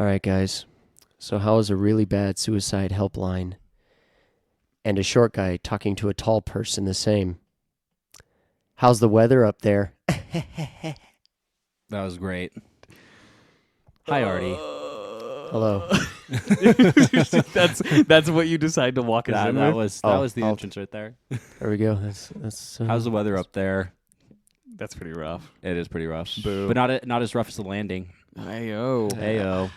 All right, guys. So how is a really bad suicide helpline and a short guy talking to a tall person the same? How's the weather up there? That was great. Hi, Artie. Hello. That's what you decide to walk us in That with? was the entrance right there. There we go. That's How's the weather up there? That's pretty rough. It is pretty rough, Boo. but not as rough as the landing. Ayo. Heyo.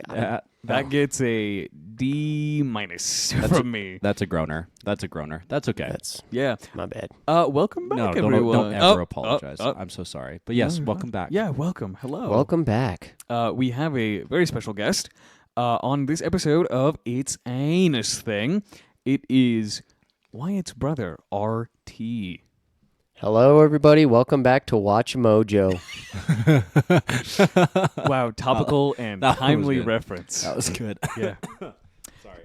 God. That gets a D- from me. That's a groaner. That's okay. That's Yeah. my bad. Welcome back, No, everyone. don't ever apologize. I'm so sorry. But yes, No, welcome back. Yeah, welcome. Hello. Welcome back. We have a very special guest on this episode of It's Anus Thing. It is Wyatt's brother, RT. Hello, everybody. Welcome back to Watch Mojo. Wow, topical and that was timely good. reference. That was good. Yeah. Sorry.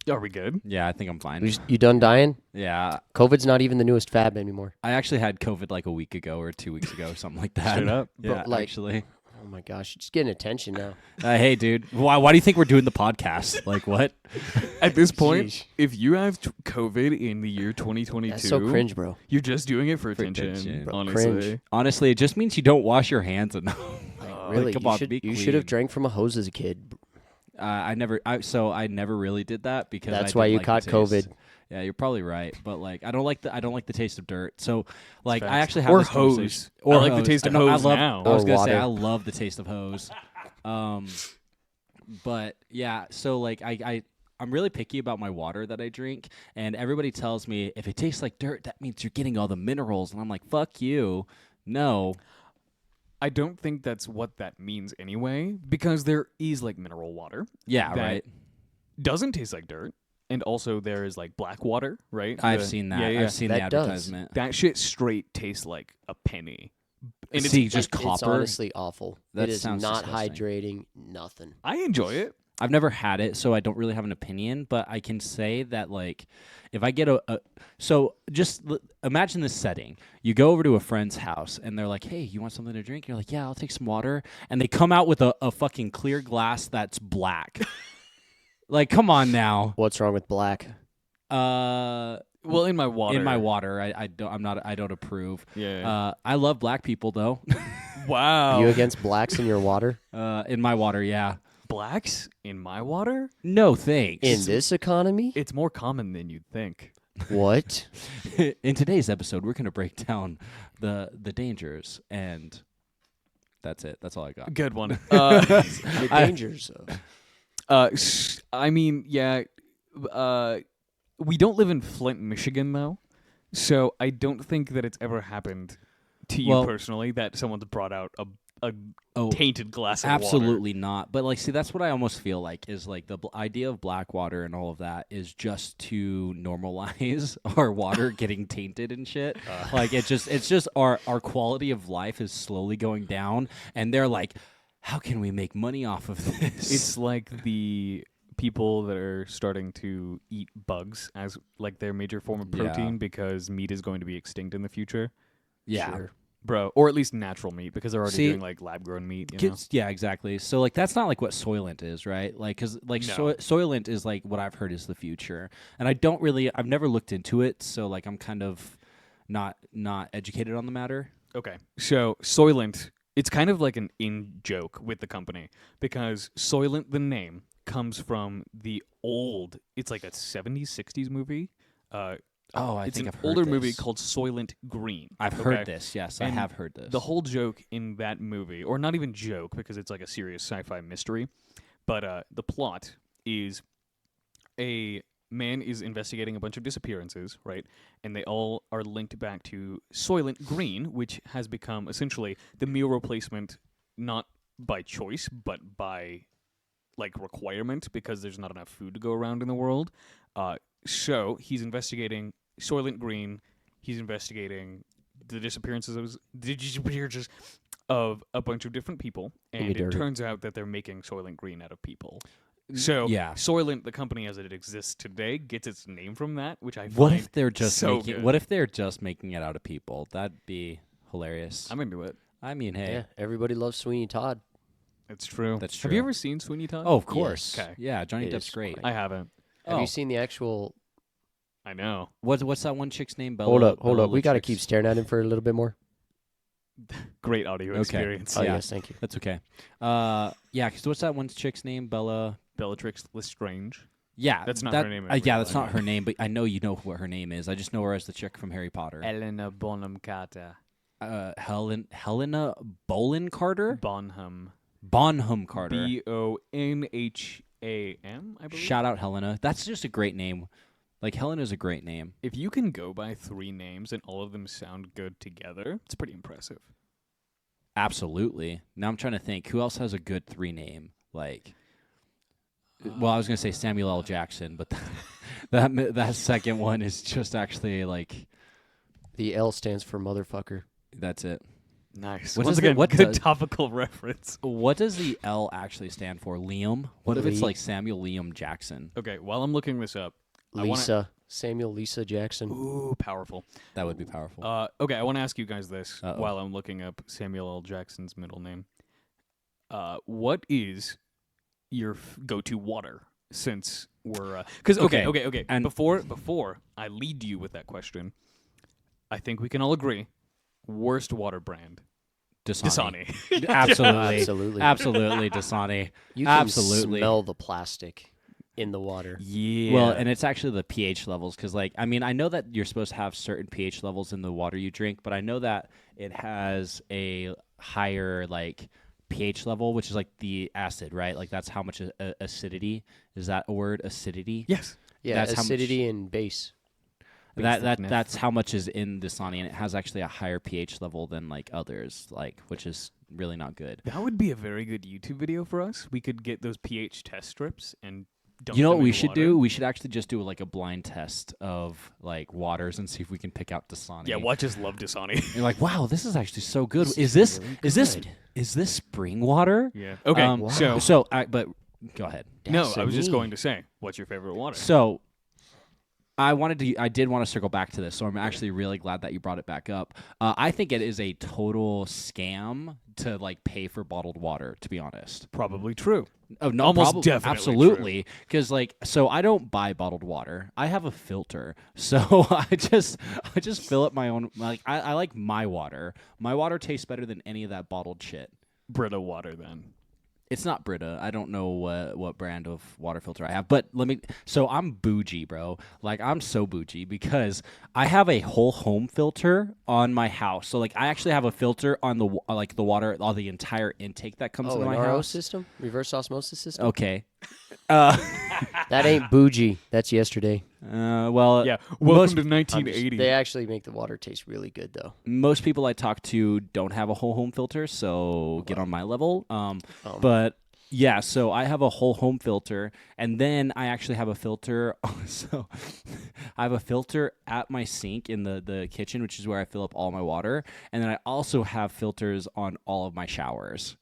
Are we good? Yeah, I think I'm fine. You done dying? Yeah, COVID's not even the newest fad anymore. I actually had COVID like a week ago or 2 weeks ago, something like that. Straight up? Yeah, Bro, actually. Oh my gosh, you're just getting attention now. Hey, dude. Why do you think we're doing the podcast? Like, what? At this point, Sheesh. if you have COVID in the year 2022, That's so cringe, bro. you're just doing it for attention, attention. Bro, honestly. cringe. Honestly, it just means you don't wash your hands enough. Really, come on, be you should have clean. drank from a hose as a kid. I never really did that because That's I why didn't you like caught the taste. COVID. Yeah, you're probably right, but like I don't like the taste of dirt. So like I Facts. actually have Or this conversation- hose. Or I like the hose. taste of No, hose I love, now. I was Or gonna say water. I love the taste of hose. But yeah, so like I'm really picky about my water that I drink, and everybody tells me if it tastes like dirt, that means you're getting all the minerals, and I'm like, fuck you, no. I don't think that's what that means anyway, because there is like mineral water. Yeah, that right. Doesn't taste like dirt. And also there is like black water, right? I've seen that. Yeah, yeah. I've seen the That does. advertisement. That shit straight tastes like a penny. And See, it's, just It's copper. honestly awful. That it is sounds not disgusting. hydrating. Nothing. I enjoy it. I've never had it, so I don't really have an opinion, but I can say that, like, if I get so just imagine this setting. You go over to a friend's house, and they're like, hey, you want something to drink? You're like, yeah, I'll take some water. And they come out with a fucking clear glass that's black. Like, come on now. What's wrong with black? Well, in my water. In my water, I don't approve. Yeah. I love black people, though. Wow. You against blacks in your water? In my water, yeah. Blacks in my water? No, thanks. In this economy? It's more common than you'd think. What? In today's episode, we're going to break down the dangers, and that's it. That's all I got. Good one. The dangers of. I mean, yeah. We don't live in Flint, Michigan, though, so I don't think that it's ever happened to you Well- personally that someone's brought out a Oh, tainted glass of water. absolutely not. But like, see, that's what I almost feel like is like the idea of black water and all of that is just to normalize our water getting tainted and shit. Like it's just our quality of life is slowly going down, and they're like, how can we make money off of this? It's like the people that are starting to eat bugs as like their major form of Yeah. protein because meat is going to be extinct in the future. yeah. Sure. Bro, or at least natural meat because they're already See, doing like lab grown meat. You know? Yeah, exactly. So like that's not like what Soylent is, right? Like because like No. Soylent is like what I've heard is the future, and I've never looked into it, so like I'm kind of not educated on the matter. Okay, so Soylent, it's kind of like an in joke with the company because Soylent, the name, comes from the old. It's like a 70s, 60s movie. Oh, I it's think an I've heard older this. movie called Soylent Green. I've okay? heard this. Yes, I And have heard this. The whole joke in that movie, or not even joke because it's like a serious sci-fi mystery, but the plot is a man is investigating a bunch of disappearances, right? And they all are linked back to Soylent Green, which has become essentially the meal replacement, not by choice, but by like requirement because there's not enough food to go around in the world. So he's investigating Soylent Green. He's investigating the disappearances of a bunch of different people, and Get it dirty. turns out that they're making Soylent Green out of people. So yeah. Soylent, the company as it exists today, gets its name from that, which I find What if they're just so making? good. What if they're just making it out of people? That'd be hilarious. I'm into it. I mean, hey, Yeah, everybody loves Sweeney Todd. It's true. That's Have you true. ever seen Sweeney Todd? Oh, of course. Okay. Yeah, Johnny It Depp's is great. I haven't. Have Oh. you seen the actual? I know. What's that one chick's name? Bella. Hold up. Bella We got to Chicks? keep staring at him for a little bit more. Great audio Okay. experience. Oh Yeah. yes, thank you. That's okay. Yeah, because what's that one chick's name? Bella. Bellatrix Lestrange. Yeah, That's not her name in yeah, real that's life. not her name, but I know you know what her name is. I just know her as the chick from Harry Potter. Elena Bonham Carter. Helena Bolen Carter. Bonham. Bonham Carter. Bonham, I believe. Shout out Helena. That's just a great name. Like Helena's a great name. If you can go by 3 names and all of them sound good together, it's pretty impressive. Absolutely. Now I'm trying to think who else has a good 3 name. Like, well, I was gonna say Samuel L. Jackson, but that second one is just actually like The L stands for motherfucker. that's it. Nice. What Once does the- again, what good does- topical reference. What does the L actually stand for? Liam? What if it's Lee. like Samuel Liam Jackson? Okay, while I'm looking this up, I wanna- Samuel Lisa Jackson. Ooh, powerful. That would be powerful. Okay, I want to ask you guys this Uh-oh. while I'm looking up Samuel L. Jackson's middle name. What is your go-to water? Since we're because okay. And- before I lead you with that question, I think we can all agree worst water brand Dasani. Dasani. Absolutely. Absolutely. Absolutely, Dasani. You can Absolutely. smell the plastic in the water. Yeah. Well, and it's actually the pH levels because, like, I mean, I know that you're supposed to have certain pH levels in the water you drink, but I know that it has a higher, like, pH level, which is like the acid, right? Like, that's how much acidity. Is that a word? Acidity? yes. Yeah, That's how much- acidity and base. That's how much is in Dasani, and it has actually a higher pH level than like others, like which is really not good. That would be a very good YouTube video for us. We could get those pH test strips and dump You know them what we in should water. do? We should actually just do like a blind test of like waters and see if we can pick out Dasani. Yeah, watch us love Dasani. You're like, wow, this is actually so good. This Is is this really good. is this spring water? Yeah. Okay. Wow. But go ahead. No, I was just Dasani. going to say, what's your favorite water? So I did want to circle back to this, so I'm actually really glad that you brought it back up. I think it is a total scam to like pay for bottled water, to be honest. Probably true. Oh, no, Almost definitely absolutely. Because like, so I don't buy bottled water. I have a filter, so I just fill up my own. Like I like my water. My water tastes better than any of that bottled shit. Brita water, then. It's not Brita. I don't know what brand of water filter I have, but so I'm bougie, bro. Like I'm so bougie because I have a whole home filter on my house. So like I actually have a filter on the water, all the entire intake that comes Oh, in an my RO house. system? Reverse osmosis system? Okay. That ain't bougie. That's yesterday. Well, Yeah. Welcome most- to I'm just- 1980. They actually make the water taste really good, though. most people I talk to don't have a whole home filter, so get on my level. But yeah, so I have a whole home filter, and then I actually have a filter. So I have a filter at my sink in the kitchen, which is where I fill up all my water, and then I also have filters on all of my showers.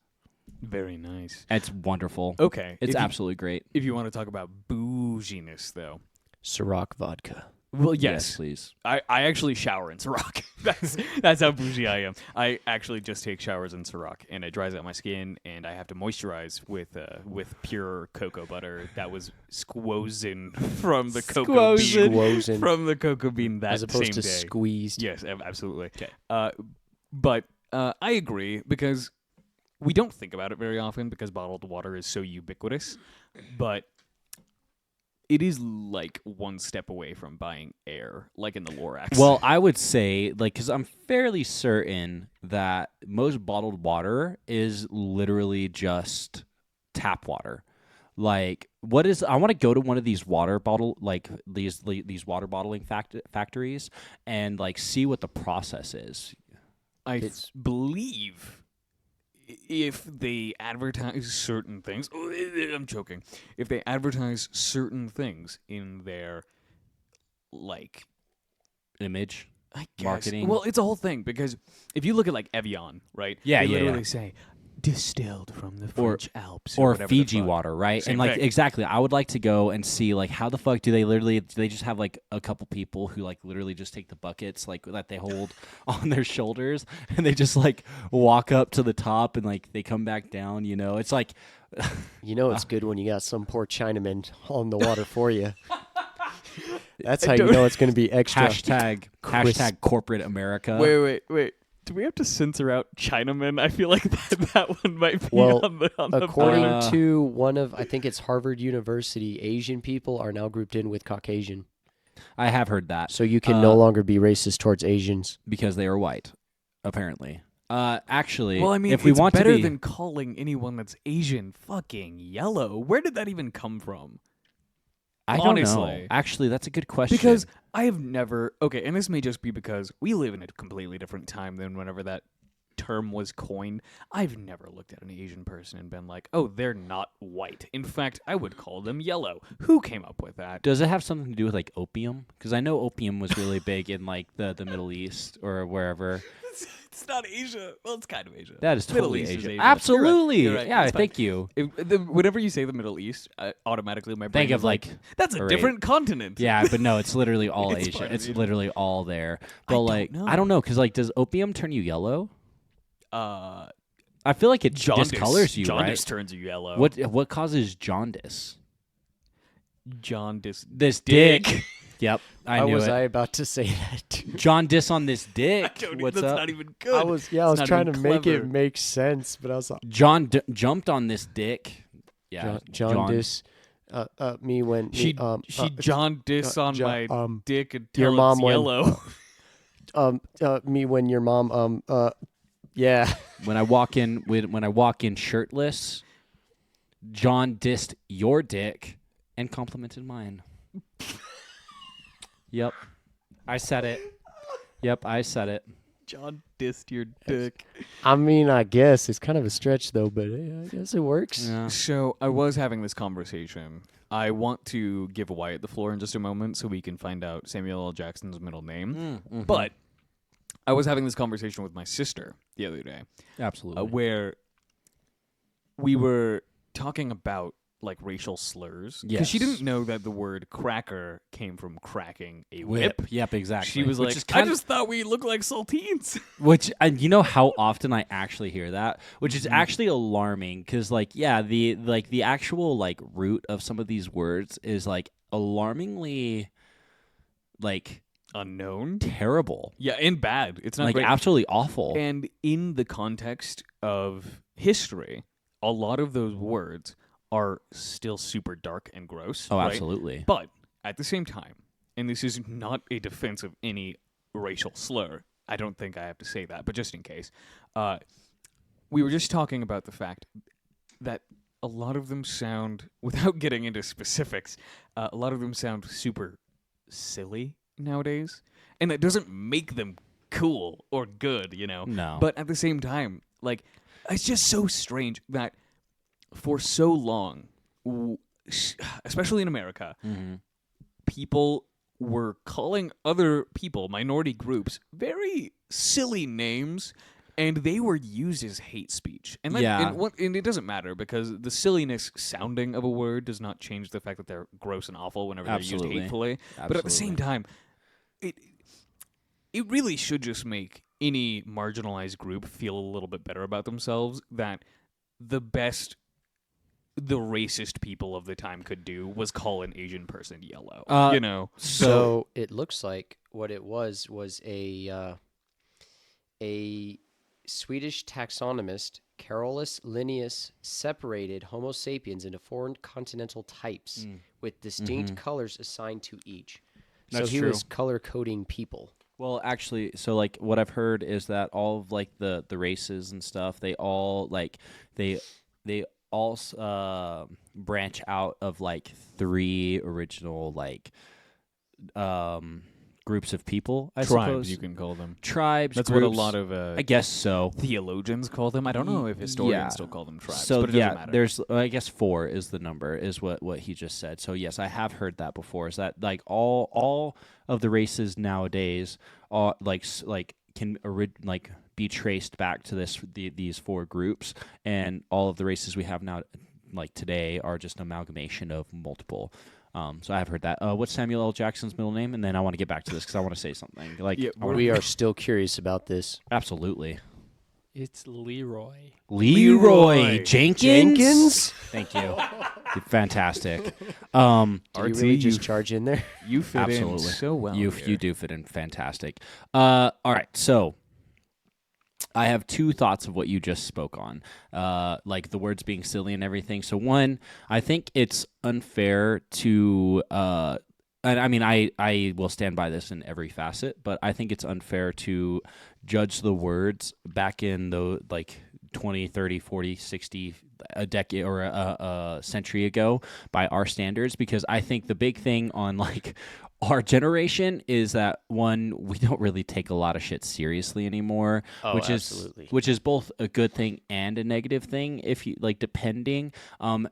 Very nice. It's wonderful. Okay. It's if you- absolutely great. If you want to talk about bouginess, though. Ciroc vodka. Well, Yes, please. I actually shower in Ciroc. that's how bougie I am. I actually just take showers in Ciroc, and it dries out my skin, and I have to moisturize with pure cocoa butter that was squozen from the cocoa bean. Squozen. From the cocoa bean that As opposed same to day. squeezed. Yes, absolutely. But I agree because we don't think about it very often because bottled water is so ubiquitous, but it is like one step away from buying air, like in the Lorax. Well, I would say, like, because I'm fairly certain that most bottled water is literally just tap water. Like, what is? I want to go to one of these water bottle, like these water bottling factories, and like see what the process is. I believe if they advertise certain things, I'm joking. If they advertise certain things in their, like, Image. I guess, Marketing. Well, it's a whole thing because if you look at like Evian, right? Yeah, they yeah, literally yeah. say distilled from the Or- French Alps or whatever the Fiji fuck. water, right? Same and like thing. exactly, I would like to go and see like how the fuck do they just have like a couple people who like literally just take the buckets like that they hold on their shoulders and they just like walk up to the top and like they come back down, you know? It's like You know it's good when you got some poor Chinaman hauling the water for you. That's how you know it's going to be extra. hashtag corporate America. Wait. Do we have to censor out Chinamen? I feel like that one might be Well, on the According Uh, to one of, I think it's Harvard University, Asian people are now grouped in with Caucasian. I have heard that So you can no longer be racist towards Asians. because they are white, apparently. Actually, Well, I mean, if we it's want better to be, than calling anyone that's Asian fucking yellow. Where did that even come from? I don't know. honestly. Actually, that's a good question. Because I have never and this may just be because we live in a completely different time than whenever that term was coined. I've never looked at an Asian person and been like, oh, they're not white. In fact, I would call them yellow. Who came up with that? does it have something to do with like opium? Because I know opium was really big in like the Middle East or wherever. It's not Asia. Well, it's kind of Asia. That is Middle totally East is Asia. Asia. Absolutely. You're right. Yeah, It's fine. thank you. Whenever you say the Middle East, automatically my brain Think of is like, that's a Right. different continent. Yeah, but no, it's literally all It's Asia. fine, It's dude. literally all there. But don't like, know. I don't know, because like, does opium turn you yellow? Uh, I feel like it jaundice. discolors you, Jaundice right? turns you yellow. What causes jaundice? Jaundice? This dick. Yep, I How knew was it. I about to say that too? Jaundice on this dick. What's that's up? not even good. I was It's not trying even to make clever. it make sense, but I was like, Jumped on this dick. Yeah, jaundice. Me when She jaundice on my dick until your mom it's went- yellow. me when your mom yeah. When I walk in shirtless, John dissed your dick and complimented mine. Yep, I said it. Yep, I said it. John dissed your dick. I mean, I guess it's kind of a stretch though, but I guess it works. Yeah. So I was having this conversation. I want to give Wyatt the floor in just a moment so we can find out Samuel L. Jackson's middle name. Mhm. But I was having this conversation with my sister the other day, Absolutely. where we were talking about like racial slurs because she Yes. didn't know that the word cracker came from cracking a whip. Yep, exactly. She was Which like, is "I kind just thought we looked like saltines." which and you know how often I actually hear that, which is actually alarming because like yeah, the actual like root of some of these words is like alarmingly like Unknown. terrible, Yeah, and bad. It's not like great. absolutely awful. And in the context of history, a lot of those words are still super dark and gross. Oh, right? absolutely. But at the same time, and this is not a defense of any racial slur, I don't think I have to say that, but just in case, we were just talking about the fact that a lot of them sound, without getting into specifics, a lot of them sound super silly nowadays. And that doesn't make them cool or good, you know? No. But at the same time, like, it's just so strange that for so long, especially in America, Mhm. people were calling other people, minority groups, very silly names, and they were used as hate speech. And that, Yeah. and it doesn't matter because the silliness sounding of a word does not change the fact that they're gross and awful whenever Absolutely. they're used hatefully. But at the same time, it really should just make any marginalized group feel a little bit better about themselves that the racist people of the time could do was call an Asian person yellow. You know? So it looks like what it was a Swedish taxonomist, Carolus Linnaeus, separated Homo sapiens into 4 continental types with distinct colors assigned to each. That's so he true. was color coding people. Well, actually, so like what I've heard is that all of like the races and stuff, they all like they all branch out of like 3 original like groups of people. I Tribes, suppose you can call them. tribes. That's groups, what a lot of I guess so. theologians call them. I don't know if historians Yeah. still call them tribes, So but it doesn't yeah, matter. there's I guess 4 is the number is what he just said. So yes, I have heard that before. Is that like all of the races nowadays are like can be traced back to these four groups, and all of the races we have now, like today, are just an amalgamation of multiple. So I have heard that. What's Samuel L. Jackson's middle name? And then I want to get back to this because I want to say something. Like, Yeah, We are still curious about this. absolutely. It's Leroy. Leroy Jenkins. Jenkins? Thank you. Fantastic. Did you really RT, just charge in there? You fit in Absolutely. so well. You here. you do fit in fantastic. All right, so I have two thoughts of what you just spoke on, like the words being silly and everything. So one, I think it's unfair to, and I mean, I will stand by this in every facet, but I think it's unfair to judge the words back in the like 20, 30, 40, 60, a decade or a century ago by our standards, because I think the big thing on like our generation is that, one, we don't really take a lot of shit seriously anymore, Oh, which absolutely. is both a good thing and a negative thing, if you like, depending.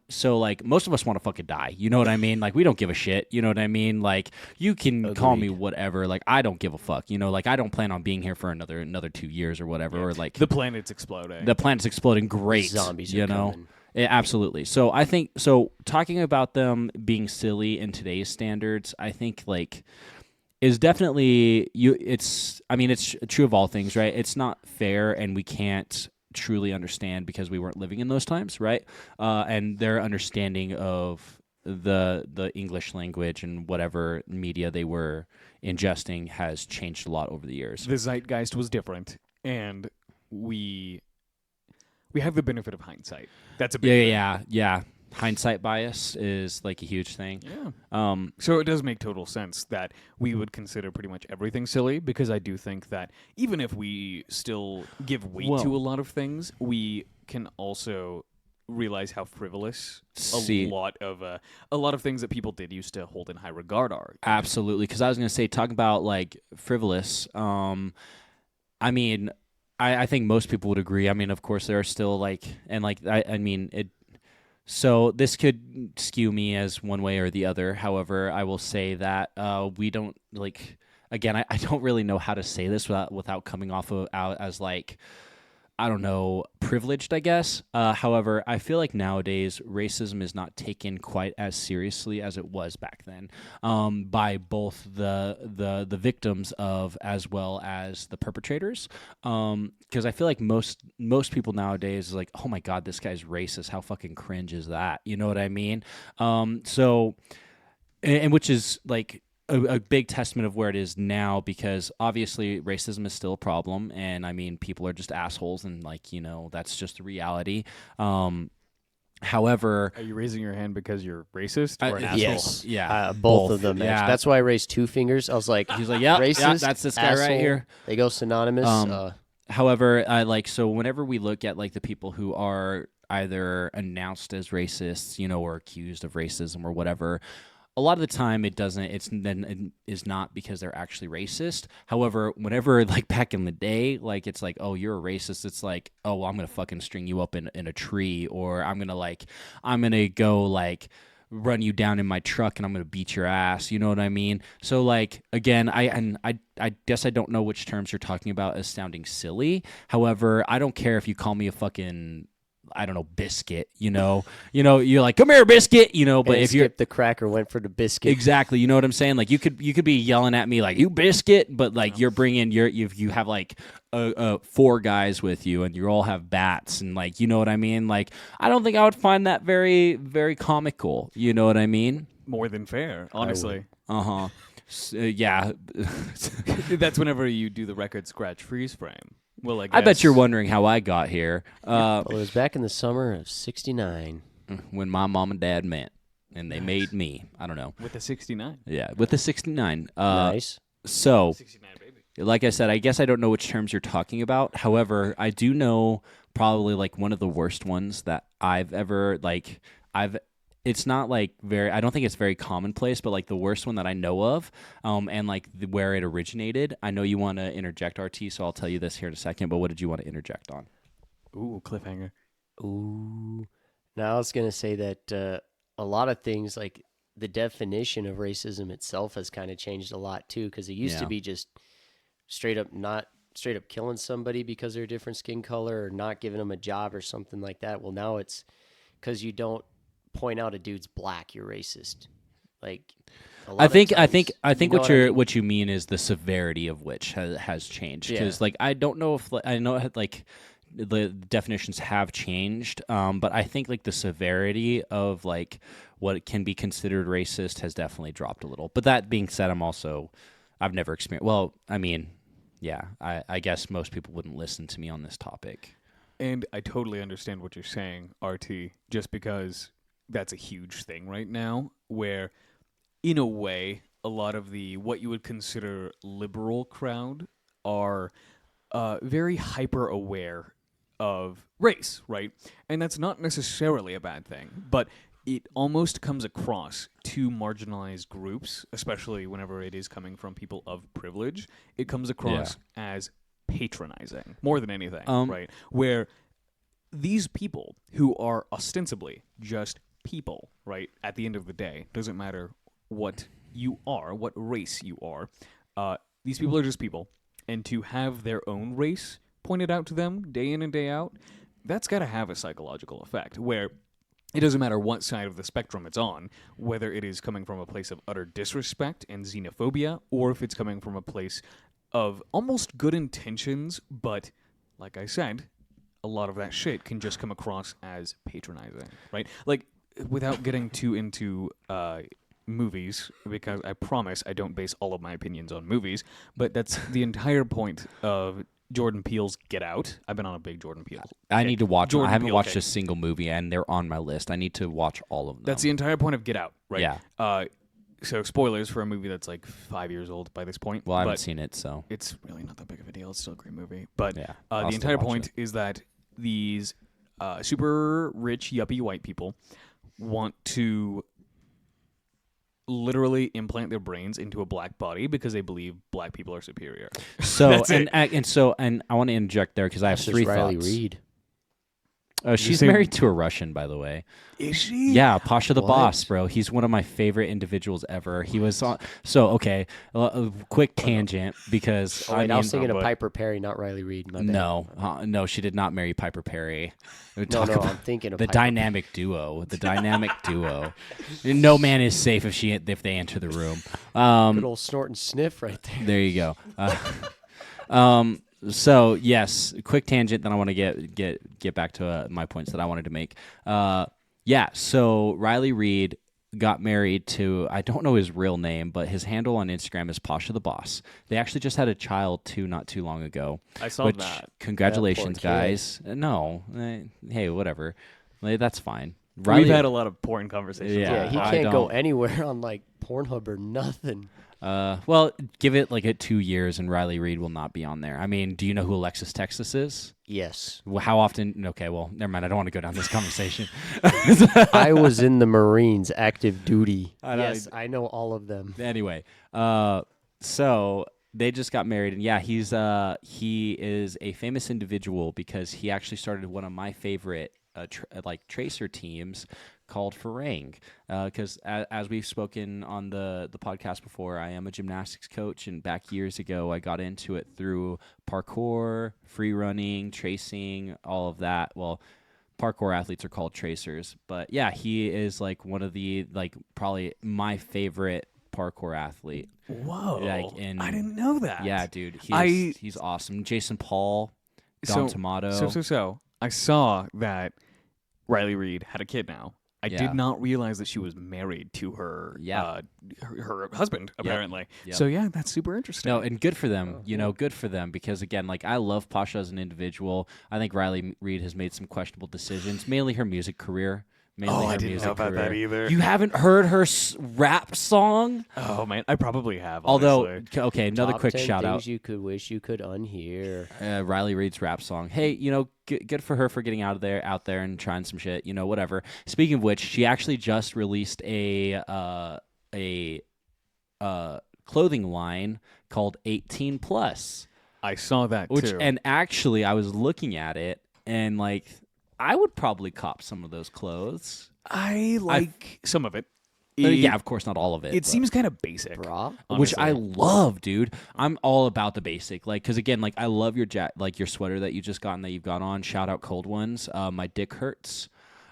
So like most of us want to fucking die, you know what I mean? Like, we don't give a shit, you know what I mean? Like, you can call me Agreed. whatever, like I don't give a fuck, you know, like I don't plan on being here for another 2 years or whatever, or like The planet's exploding. the planet's exploding, great, Zombies are you know. coming. Yeah, absolutely. So I think, so talking about them being silly in today's standards, I think like is definitely it's true of all things, right? It's not fair, and we can't truly understand because we weren't living in those times, right? And their understanding of the English language and whatever media they were ingesting has changed a lot over the years. The zeitgeist was different, and we have the benefit of hindsight. That's a big thing. Yeah. Hindsight bias is like a huge thing. Yeah. So it does make total sense that we would consider pretty much everything silly, because I do think that even if we still give weight Well- to a lot of things, we can also realize how frivolous See- a lot of things that people did used to hold in high regard are. Absolutely, because I was going to say, talk about like frivolous. I mean, I think most people would agree. I mean, of course, there are still like, and like, I mean, it. So this could skew me as one way or the other. However, I will say that we don't like. Again, I don't really know how to say this without coming off of out as like, I don't know, privileged, I guess. However, I feel like nowadays racism is not taken quite as seriously as it was back then, by both the victims of as well as the perpetrators. Because I feel like most people nowadays is like, oh my God, this guy's racist. How fucking cringe is that? You know what I mean? So, and which is like a big testament of where it is now, because obviously racism is still a problem, and I mean, people are just assholes, and like, you know, that's just the reality. However, Are you raising your hand because you're racist or an asshole? Yes. yeah, Both of them. Yeah. Actually. That's why I raised two fingers. I was like, he's like, yeah, racist, that's this guy asshole, right here. They go synonymous. However, like, so whenever we look at like the people who are either announced as racists, you know, or accused of racism or whatever, a lot of the time it is not because they're actually racist. However, whenever like back in the day, like it's like, oh, you're a racist, it's like, oh, well, I'm gonna fucking string you up in a tree, or I'm gonna go like run you down in my truck and I'm gonna beat your ass. You know what I mean? So like, again, I guess I don't know which terms you're talking about as sounding silly. However, I don't care if you call me a fucking, I don't know, biscuit, you know, you're like, come here, biscuit, you know, but and if you're skipped the cracker, went for the biscuit. exactly, you know what I'm saying? Like you could be yelling at me like, you biscuit, but like you're bringing you have like 4 guys with you and you all have bats, and like, you know what I mean? Like, I don't think I would find that very, very comical. You know what I mean? More than fair, honestly. Uh-huh. Yeah. That's whenever you do the record scratch freeze frame. Well, I guess. I bet you're wondering how I got here. Well, it was back in the summer of '69. When my mom and dad met and they made me. I don't know. With the 69. Yeah, with the 69. Nice. So, 69, baby. like I said, I guess I don't know which terms you're talking about. However, I do know probably like one of the worst ones that I've ever it's not like I don't think it's very commonplace, but like the worst one that I know of, and like where it originated. I know you want to interject, RT, so I'll tell you this here in a second, but what did you want to interject on? Ooh, cliffhanger. Ooh. Now I was gonna say that a lot of things, like the definition of racism itself, has kind of changed a lot too, because it used Yeah. to be just straight up not straight up killing somebody because they're a different skin color or not giving them a job or something like that. Well, now it's because you don't point out a dude's black, you're racist. Like, a lot I of think times, you know what I you're mean? what you mean is the severity of which has changed. Because Yeah. like I don't know if I know like the definitions have changed, but I think like the severity of like what can be considered racist has definitely dropped a little. But that being said, I've never experienced. Well, I mean, yeah, I guess most people wouldn't listen to me on this topic. And I totally understand what you're saying, RT, just because that's a huge thing right now, where, in a way, a lot of the what you would consider liberal crowd are very hyper aware of race, right? And that's not necessarily a bad thing, but it almost comes across to marginalized groups, especially whenever it is coming from people of privilege. It comes across as patronizing more than anything, right? Where these people who are ostensibly just people, right? At the end of the day, doesn't matter what you are, what race you are. These people are just people, and to have their own race pointed out to them day in and day out, that's got to have a psychological effect where it doesn't matter what side of the spectrum it's on, whether it is coming from a place of utter disrespect and xenophobia, or if it's coming from a place of almost good intentions, but like I said, a lot of that shit can just come across as patronizing, right? Like, without getting too into movies, because I promise I don't base all of my opinions on movies, but that's the entire point of Jordan Peele's Get Out. I've been on a big Jordan Peele. I need to watch them. Jordan I haven't Peele watched kick. a single movie, and they're on my list. I need to watch all of them. That's the entire point of Get Out, right? Yeah. So spoilers for a movie that's like 5 years old by this point. Well, I haven't but seen it, so it's really not that big of a deal. It's still a great movie. But yeah. I'll the still entire watch point it. is that these super rich, yuppie white people want to literally implant their brains into a black body because they believe black people are superior. So That's and it. and I want to interject there because I have That's just three Riley thoughts. Reid. She's same- married to a Russian, by the way. Is she? Yeah, Pasha the What? Boss, bro. He's one of my favorite individuals ever. He was on. So okay, a quick tangent because Oh, wait, I was thinking but- of Piper Perry, not Riley Reid. My bad. no, she did not marry Piper Perry. No, I'm thinking of the Piper. dynamic duo. The dynamic duo. No man is safe if they enter the room. Good old snort and sniff right there. There you go. So yes, quick tangent. Then I want to get back to my points that I wanted to make. Yeah. So Riley Reid got married to, I don't know his real name, but his handle on Instagram is Pasha the Boss. They actually just had a child too not too long ago. I saw which, that. Congratulations, That poor kid. guys. No, hey, whatever. That's fine. We've had a lot of porn conversations. Yeah. Yeah, he I can't go don't- anywhere on like Pornhub or nothing. Well, give it like 2 years and Riley Reid will not be on there. I mean, do you know who Alexis Texas is? Yes. Well, how often? Okay, well, never mind. I don't want to go down this conversation. I was in the Marines, active duty. I know. Yes, I know all of them. Anyway, so they just got married, and yeah, he is a famous individual because he actually started one of my favorite tracer teams called Farang. Because as we've spoken on the podcast before, I am a gymnastics coach, and back years ago, I got into it through parkour, free running, tracing, all of that. Well, parkour athletes are called tracers, but yeah, he is like one of the probably my favorite parkour athlete. Whoa. I didn't know that. Yeah, dude, he's awesome. Jason Paul, Dom Tomato. So I saw that Riley Reid had a kid now. I Yeah. did not realize that she was married to her her husband, apparently. Yep. So yeah, that's super interesting. No, and good for them. Good for them because again, like I love Pasha as an individual. I think Riley Reid has made some questionable decisions, mainly her music career. either. You haven't heard her rap song? Oh man, I probably have. Although, honestly. okay, another Top quick 10 shout things out. you could wish you could unhear. Riley Reid's rap song. Hey, good for her for getting out there and trying some shit. Whatever. Speaking of which, she actually just released a clothing line called 18 Plus. I saw that too. And actually, I was looking at it and like, I would probably cop some of those clothes. I like some of it. Yeah, of course, not all of it. It but- seems kind of basic, Bra? which I honestly. love, dude. I'm all about the basic, like, because again, like, I love your like your sweater that you just got and that you've got on. Shout out Cold Ones. My dick hurts.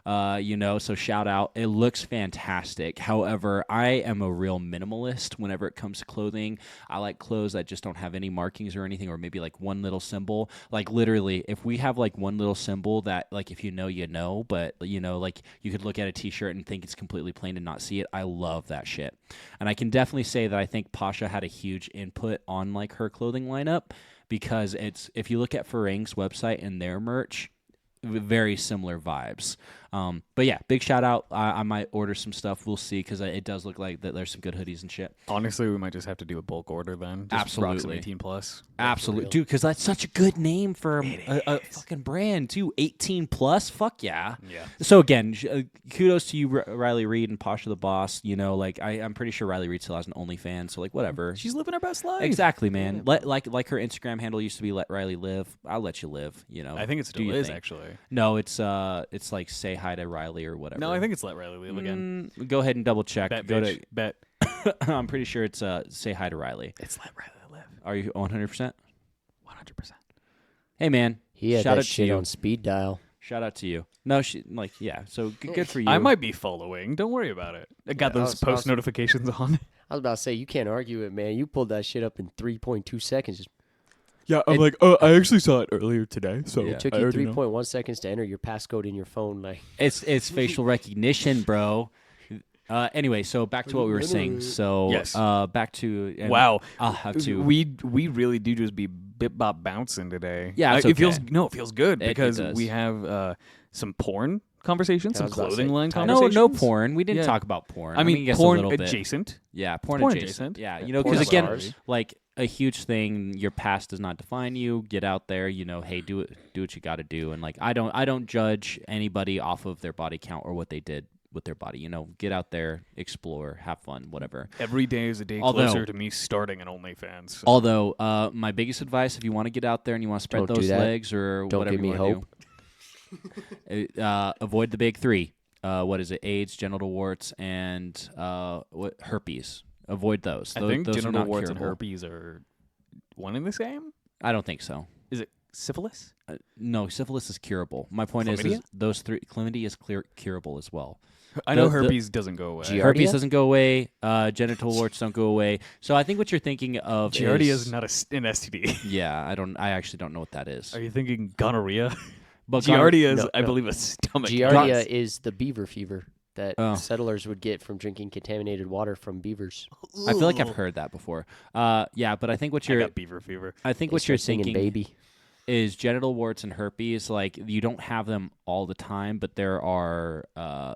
So shout out. It looks fantastic. However, I am a real minimalist whenever it comes to clothing. I like clothes that just don't have any markings or anything, or maybe like one little symbol. Like literally, if we have like one little symbol that, like, if you know, but like you could look at a t-shirt and think it's completely plain and not see it. I love that shit. And I can definitely say that I think Pasha had a huge input on like her clothing lineup, because if you look at Farang's website and their merch, very similar vibes. But yeah, big shout out. I might order some stuff. We'll see, because it does look like that there's some good hoodies and shit. Honestly, we might just have to do a bulk order then. Just rock some Absolutely. 18 plus. Absolutely, dude, because that's such a good name for a fucking brand too. 18 plus, fuck yeah. Yeah. So again, kudos to you, Riley Reed and Pasha the Boss. Like I'm pretty sure Riley Reed still has an OnlyFans, so like whatever. She's living her best life. Exactly, man. Like her Instagram handle used to be "Let Riley Live." I'll let you live. I think it Do still your is, thing. actually. No, it's like say hi to Riley or whatever. No, I think it's Let Riley Live again. Go ahead and double check. Bet, Go bitch. Bet. to. I'm pretty sure it's say hi to Riley. It's Let Riley Live. Are you 100%? 100%. Hey man, He had shout that out to shit you. on speed dial. Shout out to you. No, yeah. So good for you. I might be following. Don't worry about it. I got Yeah, I those was- post notifications on. I was about to say, you can't argue it, man. You pulled that shit up in 3.2 seconds. Just, Yeah, I'm It- like, oh, I actually saw it earlier today. So Yeah. it took I you already know. 3.1 seconds to enter your passcode in your phone. Like, It's facial recognition, bro. Anyway, so back to what we were saying. So Yes. back to and Wow. I'll have to. We really do just be bip bop bouncing today. Yeah, it's it feels okay. it feels good It because does. we have some porn conversations, I some was about to clothing say, line time- no conversations. porn. We didn't Yeah. talk about porn. I mean, I guess porn a little bit. adjacent. Yeah, porn Porn adjacent. adjacent. Yeah, Yeah, because porn again, stars. like a huge thing. Your past does not define you. Get out there. Hey, do what you got to do. And like, I don't judge anybody off of their body count or what they did with their body. Get out there, explore, have fun, whatever. Every day is a day Although- closer to me starting an OnlyFans. So. Although, my biggest advice, if you want to get out there and you want to spread Don't do those that. legs or Don't whatever give you me want to do, avoid the big three. What is it? AIDS, genital warts, and herpes. Avoid those. I Those- think those are genital not warts and curable. herpes are one and the same. I don't think so. Is it syphilis? No, syphilis is curable. My point is Chlamydia? those three. Chlamydia is curable as well. I know The- herpes doesn't go away. Giardia? Herpes doesn't go away. Genital warts don't go away. So I think what you're thinking of Giardia is is not an STD. Yeah, I actually don't know what that is. Are you thinking gonorrhea? But Giardia is, No, I no. believe, a stomach. Giardia is the beaver fever that Oh. settlers would get from drinking contaminated water from beavers. I feel like I've heard that before. Yeah, but I think what I you're got beaver fever. I think They what you're start singing thinking baby. is genital warts and herpes. Like you don't have them all the time, but there are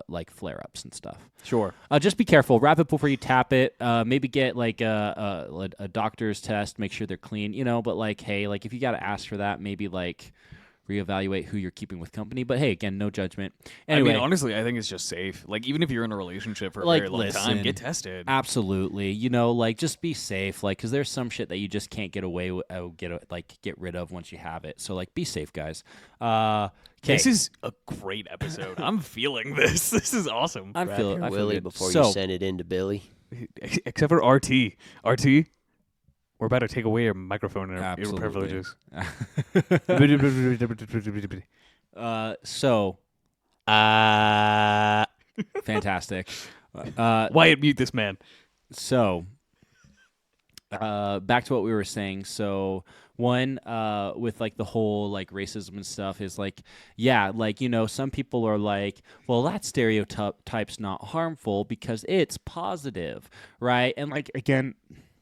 like flare ups and stuff. Sure. Just be careful. Wrap it before you tap it. Maybe get like a doctor's test. Make sure they're clean. But like, hey, like if you got to ask for that, maybe like reevaluate who you're keeping with company. But hey, again, no judgment. Anyway, I mean, honestly, I think it's just safe. Like, even if you're in a relationship for a Like, very long listen, time, get tested. absolutely. Like just be safe. Like, because there's some shit that you just can't get away with, get rid of once you have it. So like, be safe, guys. Okay, This is a great episode. I'm feeling this. This is awesome. I'm Wrap feeling your I feel willy good. before So, you send it in to Billy. Except for RT. RT, we're about to take away your microphone and your Absolutely. privileges. So fantastic. Wyatt, mute this man. So, back to what we were saying. So, one, with like the whole like racism and stuff is like, yeah, like, some people are like, well, that stereotype's not harmful because it's positive, right? And like, again,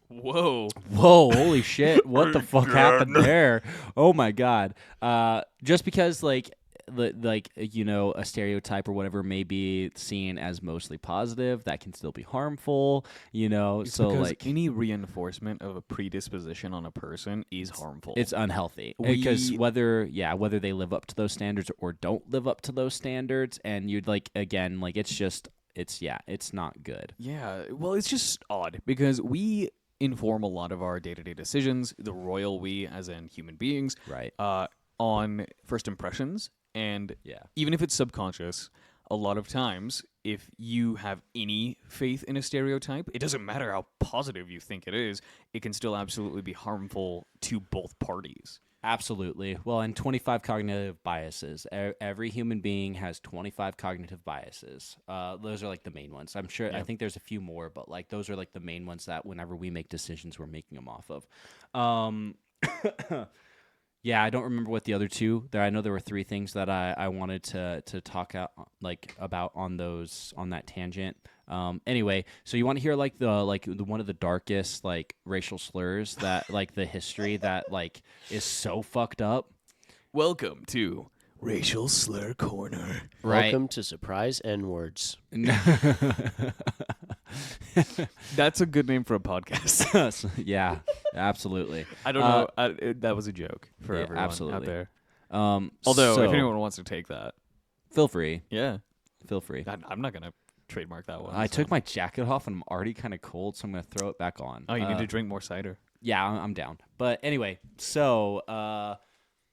Whoa. whoa, holy shit, what the fuck happened there? Oh my God. Just because like a stereotype or whatever may be seen as mostly positive, that can still be harmful, It's so because like any reinforcement of a predisposition on a person is harmful. it's unhealthy because We- whether they live up to those standards or don't live up to those standards, and you'd like, again, like it's not good. Yeah, well, it's just odd because we inform a lot of our day-to-day decisions, the royal we, as in human beings, Right. on first impressions. And Yeah. even if it's subconscious, a lot of times if you have any faith in a stereotype, it doesn't matter how positive you think it is, it can still absolutely be harmful to both parties. Absolutely. Well, and 25 cognitive biases. Every human being has 25 cognitive biases. Those are like the main ones. I'm sure. I think there's a few more, but like those are like the main ones that whenever we make decisions, we're making them off of. Yeah, I don't remember what the other two. I know there were three things that I wanted to talk about on that tangent. Anyway, so you want to hear like the one of the darkest like racial slurs that like the history that like is so fucked up. Welcome to Racial Slur Corner. Right. Welcome to Surprise N-Words. That's a good name for a podcast. Yeah, absolutely. I don't know. That was a joke for Yeah, everyone absolutely. out there. Although Although, if anyone wants to take that, feel free. feel free. I'm not going to trademark that one. I so. took my jacket off and I'm already kind of cold, so I'm going to throw it back on. Oh, you need to drink more cider. Yeah, I'm down. But anyway, so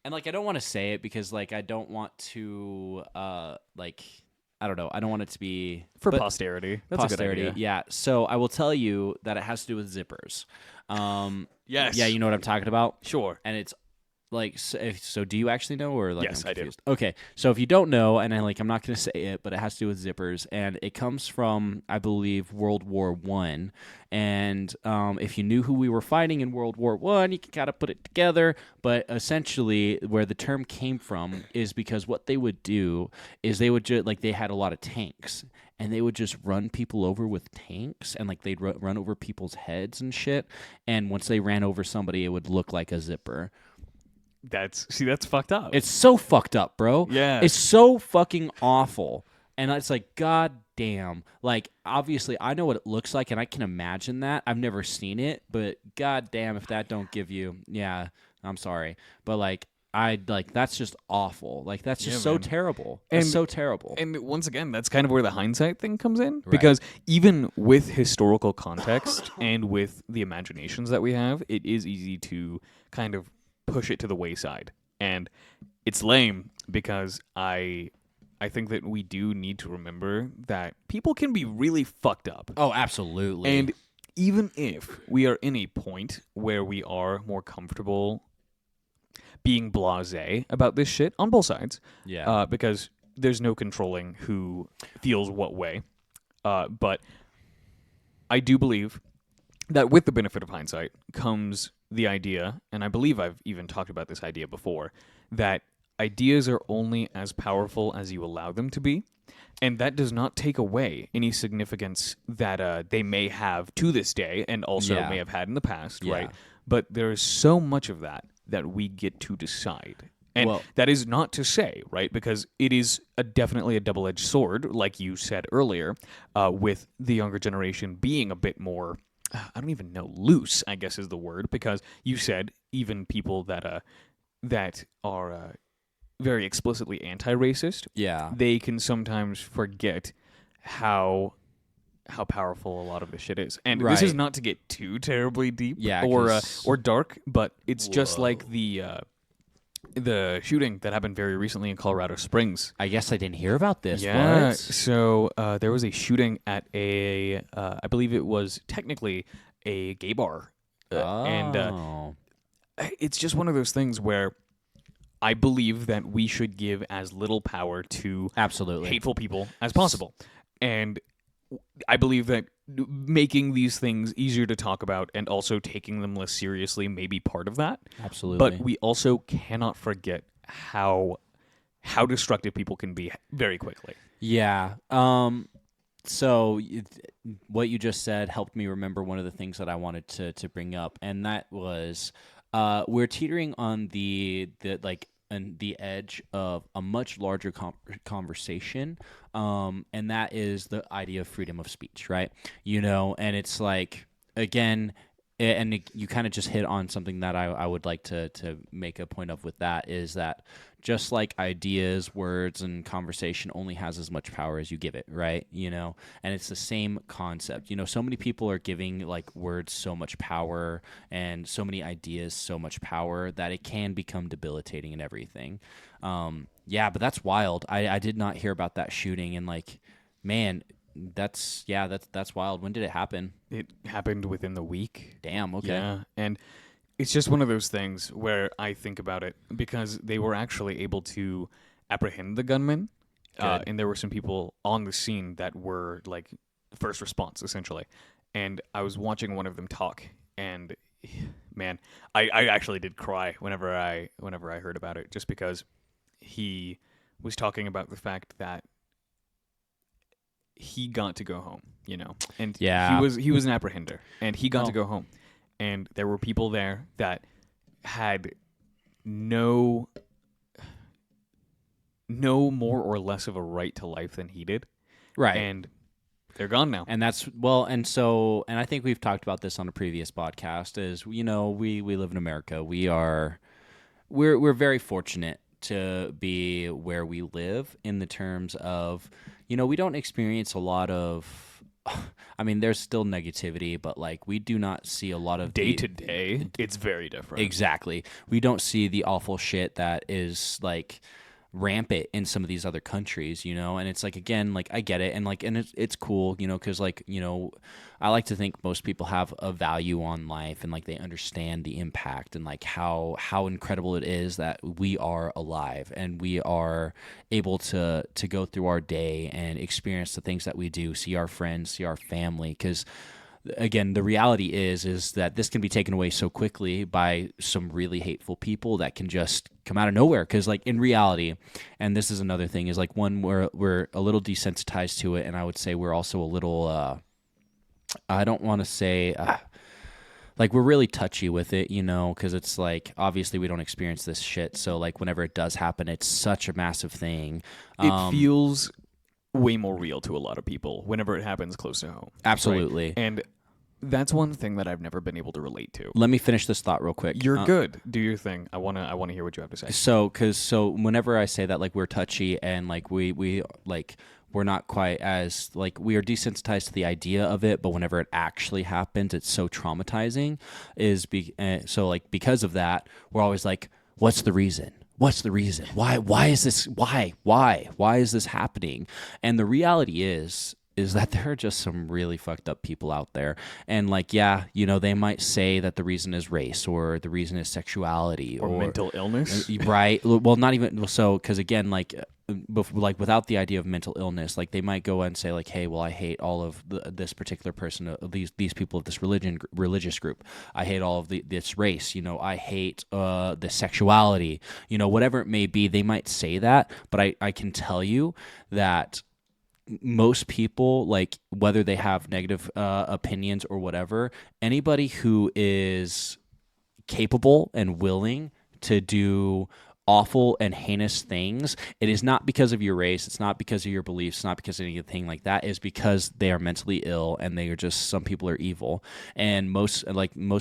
and like I don't want to say it because like I don't want to like I don't know. I don't want it to be For but posterity. That's posterity. a good idea. Yeah. So I will tell you that it has to do with zippers. Yes. Yeah, you know what I'm talking about? Sure. And it's like so do you actually know or like Yes, I'm I do. confused? Okay. So if you don't know and I'm not going to say it, but it has to do with zippers and it comes from I believe World War 1 and if you knew who we were fighting in World War 1, you can kind of put it together, but essentially where the term came from is because what they would do is they would just like they had a lot of tanks and they would just run people over with tanks and like they'd run over people's heads and shit and once they ran over somebody it would look like a zipper. That's fucked up. It's so fucked up, bro. Yeah. It's so fucking awful. And it's like, god damn. Like, obviously, I know what it looks like, and I can imagine that. I've never seen it, but god damn if that don't give you... Yeah, I'm sorry. But, like, that's just awful. Like, that's just Yeah, so man. terrible. And- It's so terrible. And once again, that's kind of where the hindsight thing comes in. Right. Because even with historical context and with the imaginations that we have, it is easy to kind of push it to the wayside. And it's lame because I think that we do need to remember that people can be really fucked up. Oh, absolutely. And even if we are in a point where we are more comfortable being blasé about this shit on both sides, yeah. because there's no controlling who feels what way. But I do believe that with the benefit of hindsight comes the idea, and I believe I've even talked about this idea before, that ideas are only as powerful as you allow them to be. And that does not take away any significance that they may have to this day and also Yeah. may have had in the past, Yeah. right? But there is so much of that we get to decide. And Well- that is not to say, right, because it is definitely a double-edged sword, like you said earlier, with the younger generation being a bit more, I don't even know, loose, I guess is the word, because you said even people that are very explicitly anti-racist, Yeah. they can sometimes forget how powerful a lot of this shit is. And this is Right. not to get too terribly deep Yeah, or 'cause- dark, but it's just like the shooting that happened very recently in Colorado Springs. I guess I didn't hear about this. Yeah. What? So there was a shooting at I believe it was technically a gay bar. And Oh. it's just one of those things where I believe that we should give as little power to Absolutely. hateful people as possible. And I believe that making these things easier to talk about and also taking them less seriously may be part of that. Absolutely. But we also cannot forget how destructive people can be very quickly. Yeah. So what you just said helped me remember one of the things that I wanted to bring up, and that was we're teetering on the edge of a much larger conversation, and that is the idea of freedom of speech, right? And it's like, again, and you kind of just hit on something that I would like to make a point of with that, is that just like ideas, words, and conversation only has as much power as you give it, right? And it's the same concept. So many people are giving like words so much power and so many ideas so much power that it can become debilitating and everything. Yeah, but that's wild. I did not hear about that shooting, and like Man, that's wild. When did it happen? It happened within the week. Damn. Okay. Yeah, and it's just one of those things where I think about it because they were actually able to apprehend the gunman, Good. and there were some people on the scene that were like first response essentially. And I was watching one of them talk, and man, I actually did cry whenever I heard about it, just because he was talking about the fact that he got to go home, and Yeah. he was an apprehender, and he got Oh. to go home, and there were people there that had no more or less of a right to life than he did, Right. and they're gone now. And that's and I think we've talked about this on a previous podcast. Is we live in America. We're very fortunate to be where we live in the terms of we don't experience a lot of. I mean, there's still negativity, but like we do not see a lot of Day to day, it's very different. Exactly. We don't see the awful shit that is like rampant in some of these other countries, and it's like, again, like I get it, and like, and it's cool, because like, I like to think most people have a value on life, and like they understand the impact and like how incredible it is that we are alive and we are able to go through our day and experience the things that we do, see our friends, see our family, because again, the reality is that this can be taken away so quickly by some really hateful people that can just come out of nowhere. Because, like, in reality, and this is another thing, is like, one, we're a little desensitized to it, and I would say we're also a little, I don't want to say, like, we're really touchy with it, because it's like, obviously we don't experience this shit. So, like, whenever it does happen, it's such a massive thing. It feels way more real to a lot of people whenever it happens close to home. Absolutely. Right? And that's one thing that I've never been able to relate to. Let me finish this thought real quick. You're good. Do your thing. I wanna hear what you have to say. So whenever I say that, like, we're touchy and like we like we're not quite as like we are desensitized to the idea of it, but whenever it actually happens, it's so traumatizing. So like because of that, we're always like, what's the reason? What's the reason? Why is this? Why is this happening? And the reality is that there are just some really fucked up people out there. And like, yeah, they might say that the reason is race or the reason is sexuality or mental illness. Right. Well, not even so, because again, like without the idea of mental illness, like they might go and say like, hey, well, I hate all of this particular person, these people of this religious group. I hate all of this race. I hate the sexuality. Whatever it may be, they might say that, but I can tell you that most people, like whether they have negative opinions or whatever, anybody who is capable and willing to do awful and heinous things, it is not because of your race, it's not because of your beliefs, it's not because of anything like that. It's because they are mentally ill and they are just, some people are evil. And most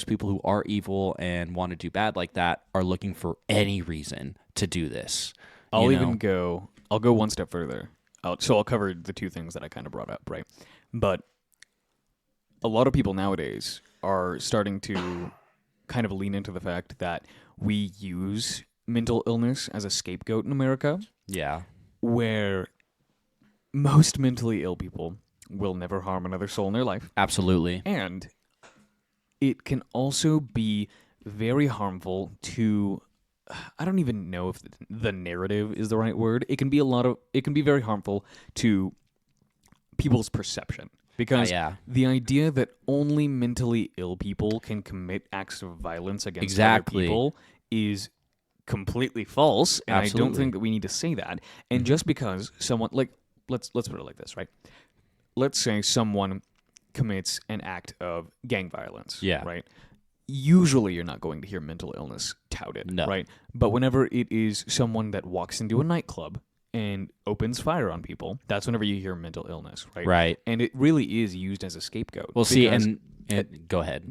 people who are evil and want to do bad like that are looking for any reason to do this. I'll go one step further. I'll cover the two things that I kind of brought up, right? But a lot of people nowadays are starting to kind of lean into the fact that we use mental illness as a scapegoat in America. Yeah. Where most mentally ill people will never harm another soul in their life. Absolutely. And it can also be very harmful to, I don't even know if the narrative is the right word. It can be very harmful to people's perception. Because the idea that only mentally ill people can commit acts of violence against other people is completely false, and Absolutely. I don't think that we need to say that. And just because someone, like, let's put it like this, right? Let's say someone commits an act of gang violence, right? Usually you're not going to hear mental illness touted, right? But whenever it is someone that walks into a nightclub and opens fire on people, that's whenever you hear mental illness, right? Right. And it really is used as a scapegoat. Well, see, and go ahead.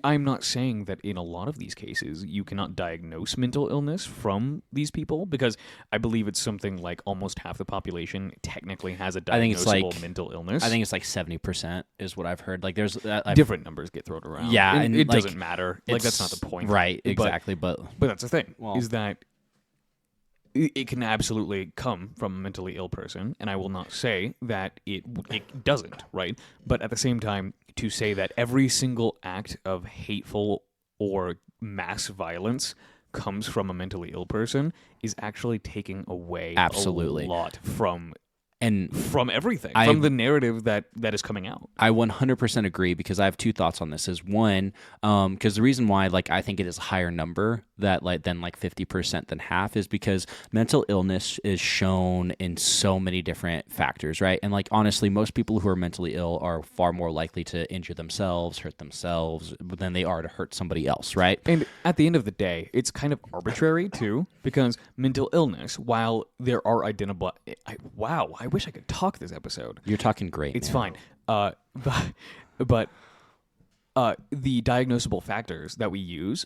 I'm not saying that in a lot of these cases you cannot diagnose mental illness from these people, because I believe it's something like almost half the population technically has a diagnosable mental illness. I think it's like 70% is what I've heard. Like there's different numbers get thrown around. Yeah, and it doesn't matter. Like that's not the point. Right, exactly. But that's the thing, is that it can absolutely come from a mentally ill person, and I will not say that it doesn't, right? But at the same time, to say that every single act of hateful or mass violence comes from a mentally ill person is actually taking away Absolutely. a lot from And everything, I- from the narrative that is coming out. I 100% agree, because I have two thoughts on this. Is one, because the reason why like I think it is a higher number that like than like 50% than half is because mental illness is shown in so many different factors, right? And like honestly, most people who are mentally ill are far more likely to injure themselves, hurt themselves than they are to hurt somebody else, right? And at the end of the day, it's kind of arbitrary too, because mental illness, while there are identifiable, wow, I wish I could talk this episode. You're talking great. It's man. fine. But the diagnosable factors that we use,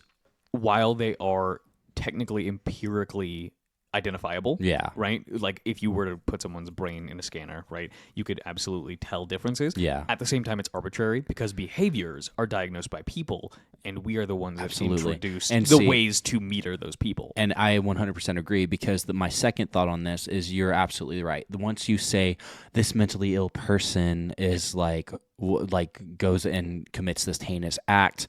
while they are technically empirically identifiable, Yeah. right? Like if you were to put someone's brain in a scanner, right, you could absolutely tell differences. Yeah. At the same time, it's arbitrary because behaviors are diagnosed by people, and we are the ones that Absolutely. introduce And the see- ways to meter those people. And I 100% agree, because my second thought on this is you're absolutely right. Once you say this mentally ill person is like goes and commits this heinous act,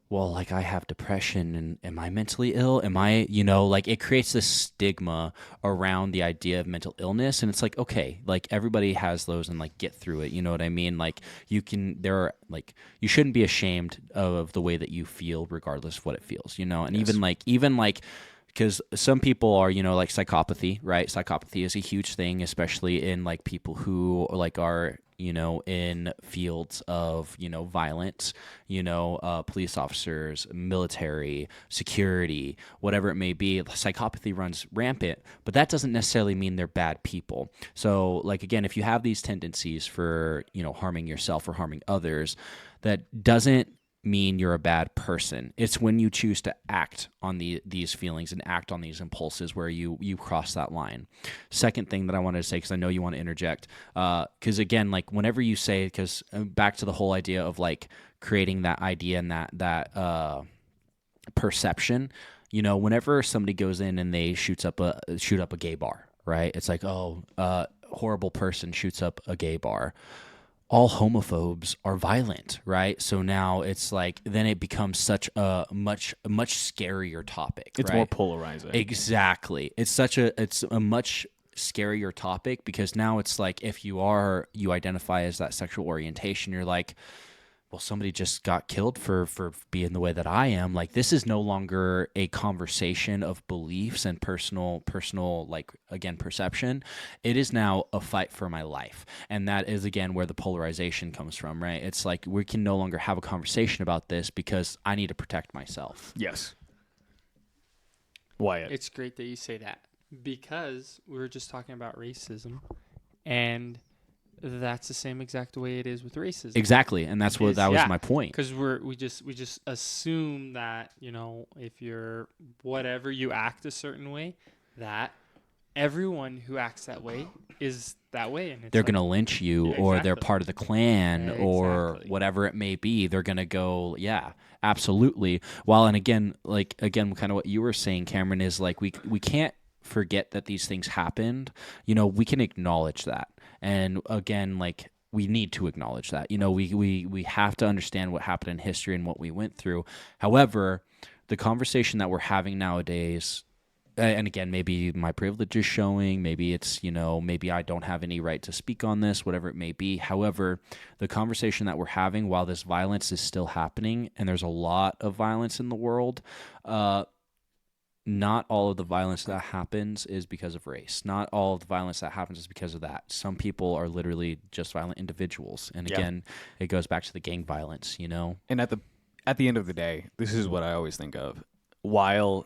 well, like I have depression, and am I mentally ill? Am I, like it creates this stigma around the idea of mental illness. And it's like, okay, like everybody has those, and like get through it. You know what I mean? Like you shouldn't be ashamed of the way that you feel regardless of what it feels, and Yes. even like, because some people are, like psychopathy, right? Psychopathy is a huge thing, especially in like people who like are, in fields of, violence, police officers, military, security, whatever it may be. Psychopathy runs rampant, but that doesn't necessarily mean they're bad people. So like, again, if you have these tendencies for, harming yourself or harming others, that doesn't mean you're a bad person. It's when you choose to act on these feelings and act on these impulses where you cross that line. Second thing that I wanted to say, because I know you want to interject, because again, like whenever you say, because back to the whole idea of like creating that idea and that perception, whenever somebody goes in and they shoot up a gay bar, right? It's like, oh, horrible person shoots up a gay bar. All homophobes are violent, right? So now it's like, then it becomes such a much scarier topic. It's right? more polarizing. Exactly. It's a much scarier topic, because now it's like, if you identify as that sexual orientation, you're like, well, somebody just got killed for being the way that I am. Like, this is no longer a conversation of beliefs and personal, like, again, perception. It is now a fight for my life. And that is, again, where the polarization comes from, right? It's like, we can no longer have a conversation about this because I need to protect myself. Yes. Wyatt. It's great that you say that, because we were just talking about racism, and that's the same exact way it is with racism. Exactly. And that was my point. Because we just assume that, if you're whatever, you act a certain way, that everyone who acts that way is that way, and it's They're going to lynch you, Yeah, or they're exactly. part of the Klan, Yeah, or exactly. whatever it may be. They're going to go, yeah, absolutely. While, and again, kind of what you were saying, Cameron, is like, we can't forget that these things happened. We can acknowledge that. And again, like, we need to acknowledge that. We have to understand what happened in history and what we went through. However, the conversation that we're having nowadays, and again, maybe my privilege is showing, maybe it's, maybe I don't have any right to speak on this, whatever it may be. However, the conversation that we're having, while this violence is still happening, and there's a lot of violence in the world, not all of the violence that happens is because of race. Not all of the violence that happens is because of that. Some people are literally just violent individuals. And Yeah. again, it goes back to the gang violence, And at the end of the day, this is what I always think of. While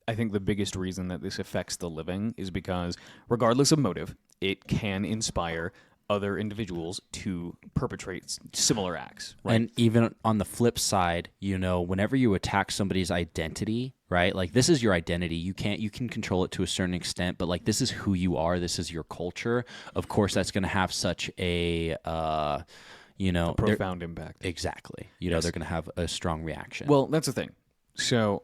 I think the biggest reason that this affects the living is because, regardless of motive, it can inspire other individuals to perpetrate similar acts. Right? And even on the flip side, whenever you attack somebody's identity, right? Like, this is your identity. You can control it to a certain extent, but like, this is who you are. This is your culture. Of course, that's going to have such a, profound impact. Exactly. Yes. They're going to have a strong reaction. Well, that's the thing. So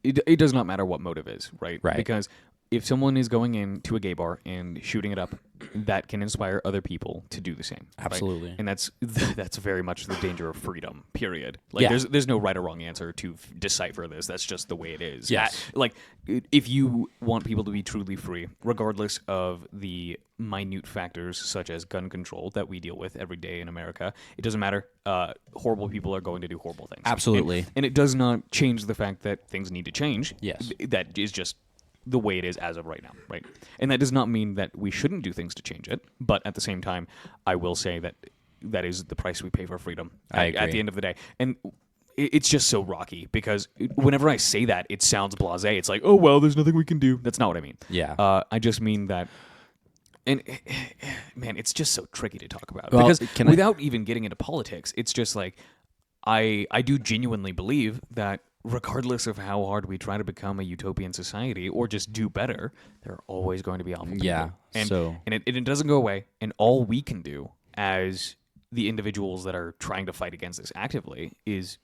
it does not matter what motive is, right? Right. Because if someone is going into a gay bar and shooting it up, that can inspire other people to do the same. right? Absolutely. And that's very much the danger of freedom. Period. Like Yeah. there's no right or wrong answer to decipher this. That's just the way it is. Yes. Like if you want people to be truly free, regardless of the minute factors such as gun control that we deal with every day in America, it doesn't matter. Horrible people are going to do horrible things. Absolutely. And it does not change the fact that things need to change. Yes. That is just the way it is as of right now, right? And that does not mean that we shouldn't do things to change it, but at the same time, I will say that that is the price we pay for freedom I at agree. the end of the day. And it's just so rocky because whenever I say that, it sounds blasé. It's like, oh, well, there's nothing we can do. That's not what I mean. Yeah. I just mean that, and man, it's just so tricky to talk about Well, because can I- without even getting into politics, it's just like, I do genuinely believe that regardless of how hard we try to become a utopian society or just do better, there are always going to be awful people. Yeah, And, so- and it doesn't go away. And all we can do as the individuals that are trying to fight against this actively is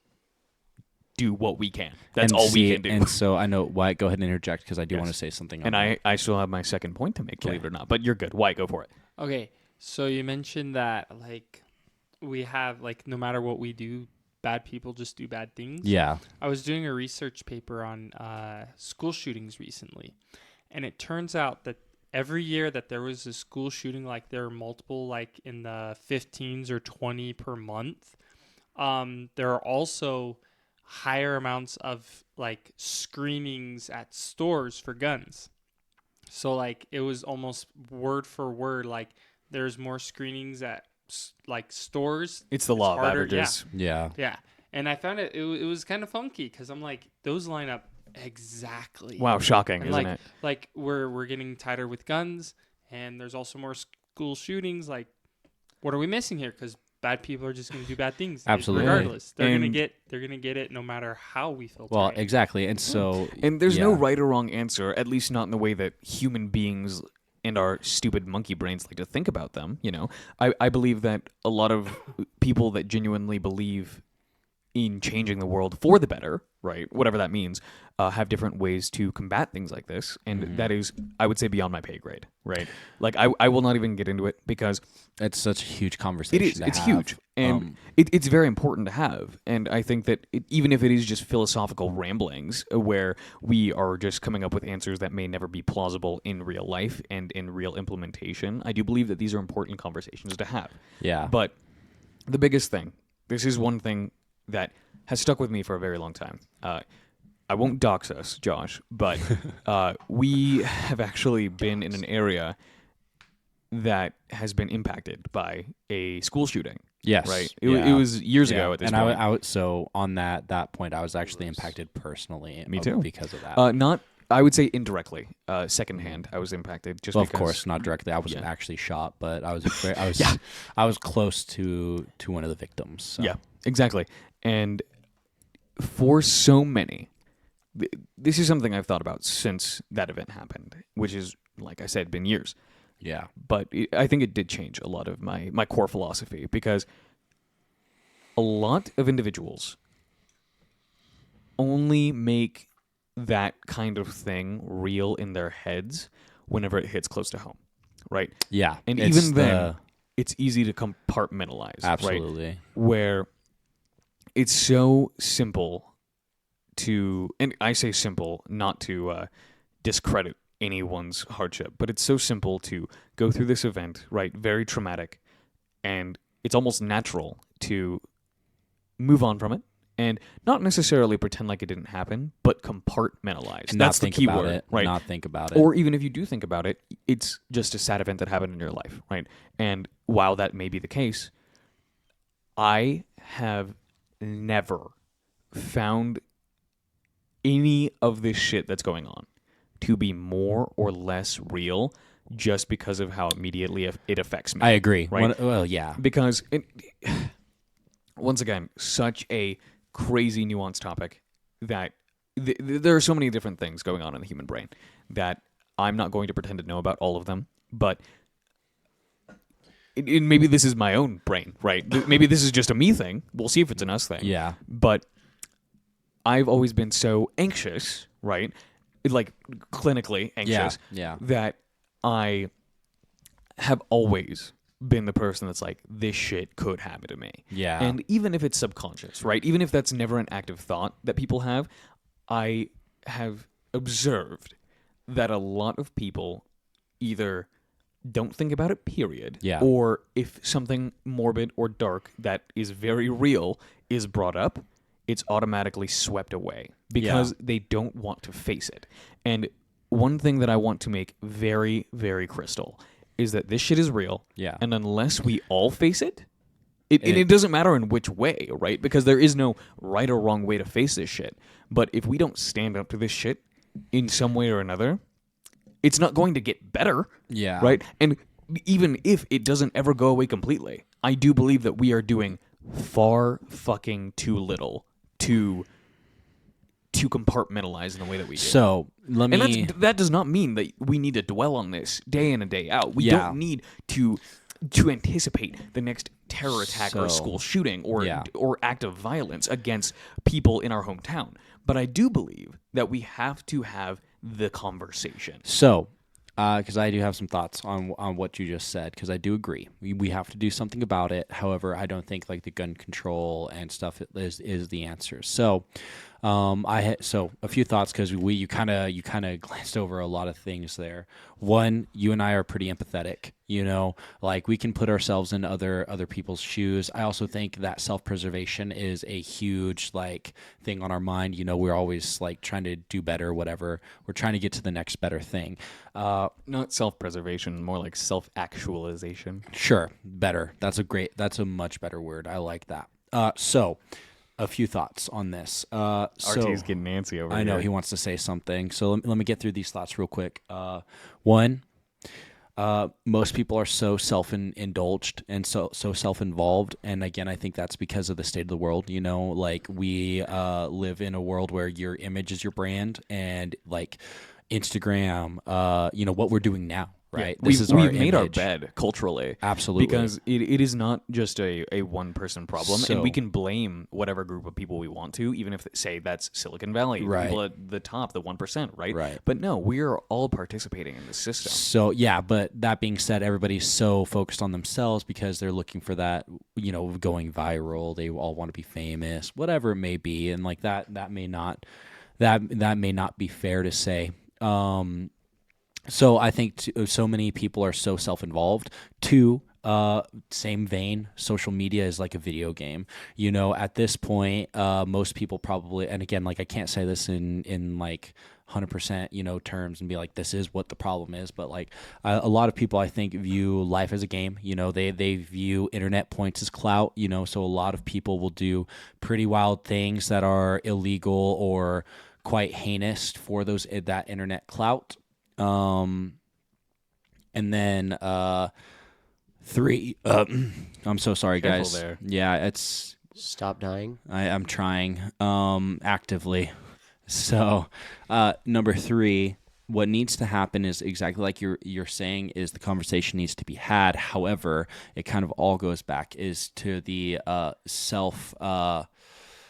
do what we can. That's And all see- we can do. And so I know, Wyatt, go ahead and interject because I do Yes. want to say something. on And that. I still have my second point to make, believe it or not. But you're good. Why? Go for it. Okay, so you mentioned that like we have like no matter what we do, bad people just do bad things. Yeah. I was doing a research paper on school shootings recently, and it turns out that every year that there was a school shooting, like there are multiple, like in the 15s or 20 per month. There are also higher amounts of like screenings at stores for guns. So like it was almost word for word, like there's more screenings at like stores. It's the law of harder, averages. Yeah. Yeah, and I found it was kind of funky because I'm like, those line up exactly. Wow, shocking, And isn't like, it? like we're getting tighter with guns, and there's also more school shootings. Like, what are we missing here? Because bad people are just going to do bad things. Absolutely. regardless, they're And- gonna get it no matter how we filter. Well, it. exactly. And so. And there's no yeah. right or wrong answer, at least not in the way that human beings and our stupid monkey brains like to think about them. You know, I believe that a lot of people that genuinely believe in changing the world for the better, right, whatever that means, have different ways to combat things like this. And that is, I would say, beyond my pay grade, right? Like, I will not even get into it because It's such a huge conversation. it is. to It's have. huge, and it's very important to have. And I think that even if it is just philosophical ramblings, where we are just coming up with answers that may never be plausible in real life and in real implementation, I do believe that these are important conversations to have. Yeah. But the biggest thing, this is one thing that has stuck with me for a very long time. I won't dox us, Josh, but we have actually been in an area that has been impacted by a school shooting. Yes. Right. Yeah. It was years Yeah. ago at this and point. so on that point, I was actually impacted personally. Me too. Because of that. Not, I would say indirectly, secondhand. I was impacted just Well, because. of course, not directly. I wasn't Yeah. actually shot, but I was Yeah. I was close to one of the victims. So. Yeah, exactly. And for so many, this is something I've thought about since that event happened, which is, like I said, been years. Yeah. But I think it did change a lot of my core philosophy because a lot of individuals only make that kind of thing real in their heads whenever it hits close to home, right? Yeah. And It's even then, it's easy to compartmentalize, right? absolutely. Where it's so simple to, and I say simple not to discredit anyone's hardship, but it's so simple to go through this event, right? Very traumatic, and it's almost natural to move on from it and not necessarily pretend like it didn't happen, but compartmentalize. And That's not the think key about word, it. right? Not think about it. Or even if you do think about it, it's just a sad event that happened in your life, right? And while that may be the case, I have never found any of this shit that's going on to be more or less real just because of how immediately it affects me. I agree. Right. Well, yeah. Because, once again, such a crazy nuanced topic that there are so many different things going on in the human brain that I'm not going to pretend to know about all of them, but maybe this is my own brain, right? Maybe this is just a me thing. We'll see if it's an us thing. Yeah. But I've always been so anxious, right? like clinically anxious, Yeah. that I have always been the person that's like, this shit could happen to me. Yeah. And even if it's subconscious, right? Even if that's never an active thought that people have, I have observed that a lot of people either don't think about it, period. Yeah. Or if something morbid or dark that is very real is brought up, it's automatically swept away because they don't want to face it. And one thing that I want to make very, very crystal is that this shit is real. Yeah. And unless we all face it, it doesn't matter in which way, right? Because there is no right or wrong way to face this shit. But if we don't stand up to this shit in some way or another, it's not going to get better. Yeah. Right? And even if it doesn't ever go away completely, I do believe that we are doing far fucking too little to compartmentalize in the way that we do. So let me. And that does not mean that we need to dwell on this day in and day out. We don't need to anticipate the next terror attack or school shooting or act of violence against people in our hometown. But I do believe that we have to have the conversation. So, because I do have some thoughts on what you just said, because I do agree we have to do something about it. However, I don't think like the gun control and stuff is the answer. So, so a few thoughts, because you kind of glanced over a lot of things there. One, you and I are pretty empathetic. Like we can put ourselves in other people's shoes. I also think that self-preservation is a huge like thing on our mind. We're always like trying to do better, whatever. We're trying to get to the next better thing. Not self-preservation, more like self-actualization. Sure, better. That's a much better word. I like that. So a few thoughts on this. RT's getting Nancy over here. I know he wants to say something. So let me get through these thoughts real quick. One, most people are so self-indulged and so self-involved, and again, I think that's because of the state of the world. Like we live in a world where your image is your brand, and like Instagram, what we're doing now. Right. Yeah, we've made our bed culturally. Absolutely. Because it is not just a one-person problem. So, and we can blame whatever group of people we want to, even if, say, that's Silicon Valley. Right. People at the top, the 1%, right? Right. But no, we are all participating in the system. So, yeah, but that being said, everybody's so focused on themselves because they're looking for that, going viral. They all want to be famous, whatever it may be. And like that may not be fair to say. So I think so many people are so self-involved. Two, same vein, social media is like a video game. At this point, most people probably, and again, like I can't say this in like 100%, terms and be like, this is what the problem is. But like a lot of people, I think, view life as a game. They view internet points as clout. So a lot of people will do pretty wild things that are illegal or quite heinous for that internet clout. And then 3 I'm so sorry, Careful guys. there. Yeah, it's Stop dying. I'm trying actively. So number 3, what needs to happen is exactly like you're saying, is the conversation needs to be had. However, it kind of all goes back is to the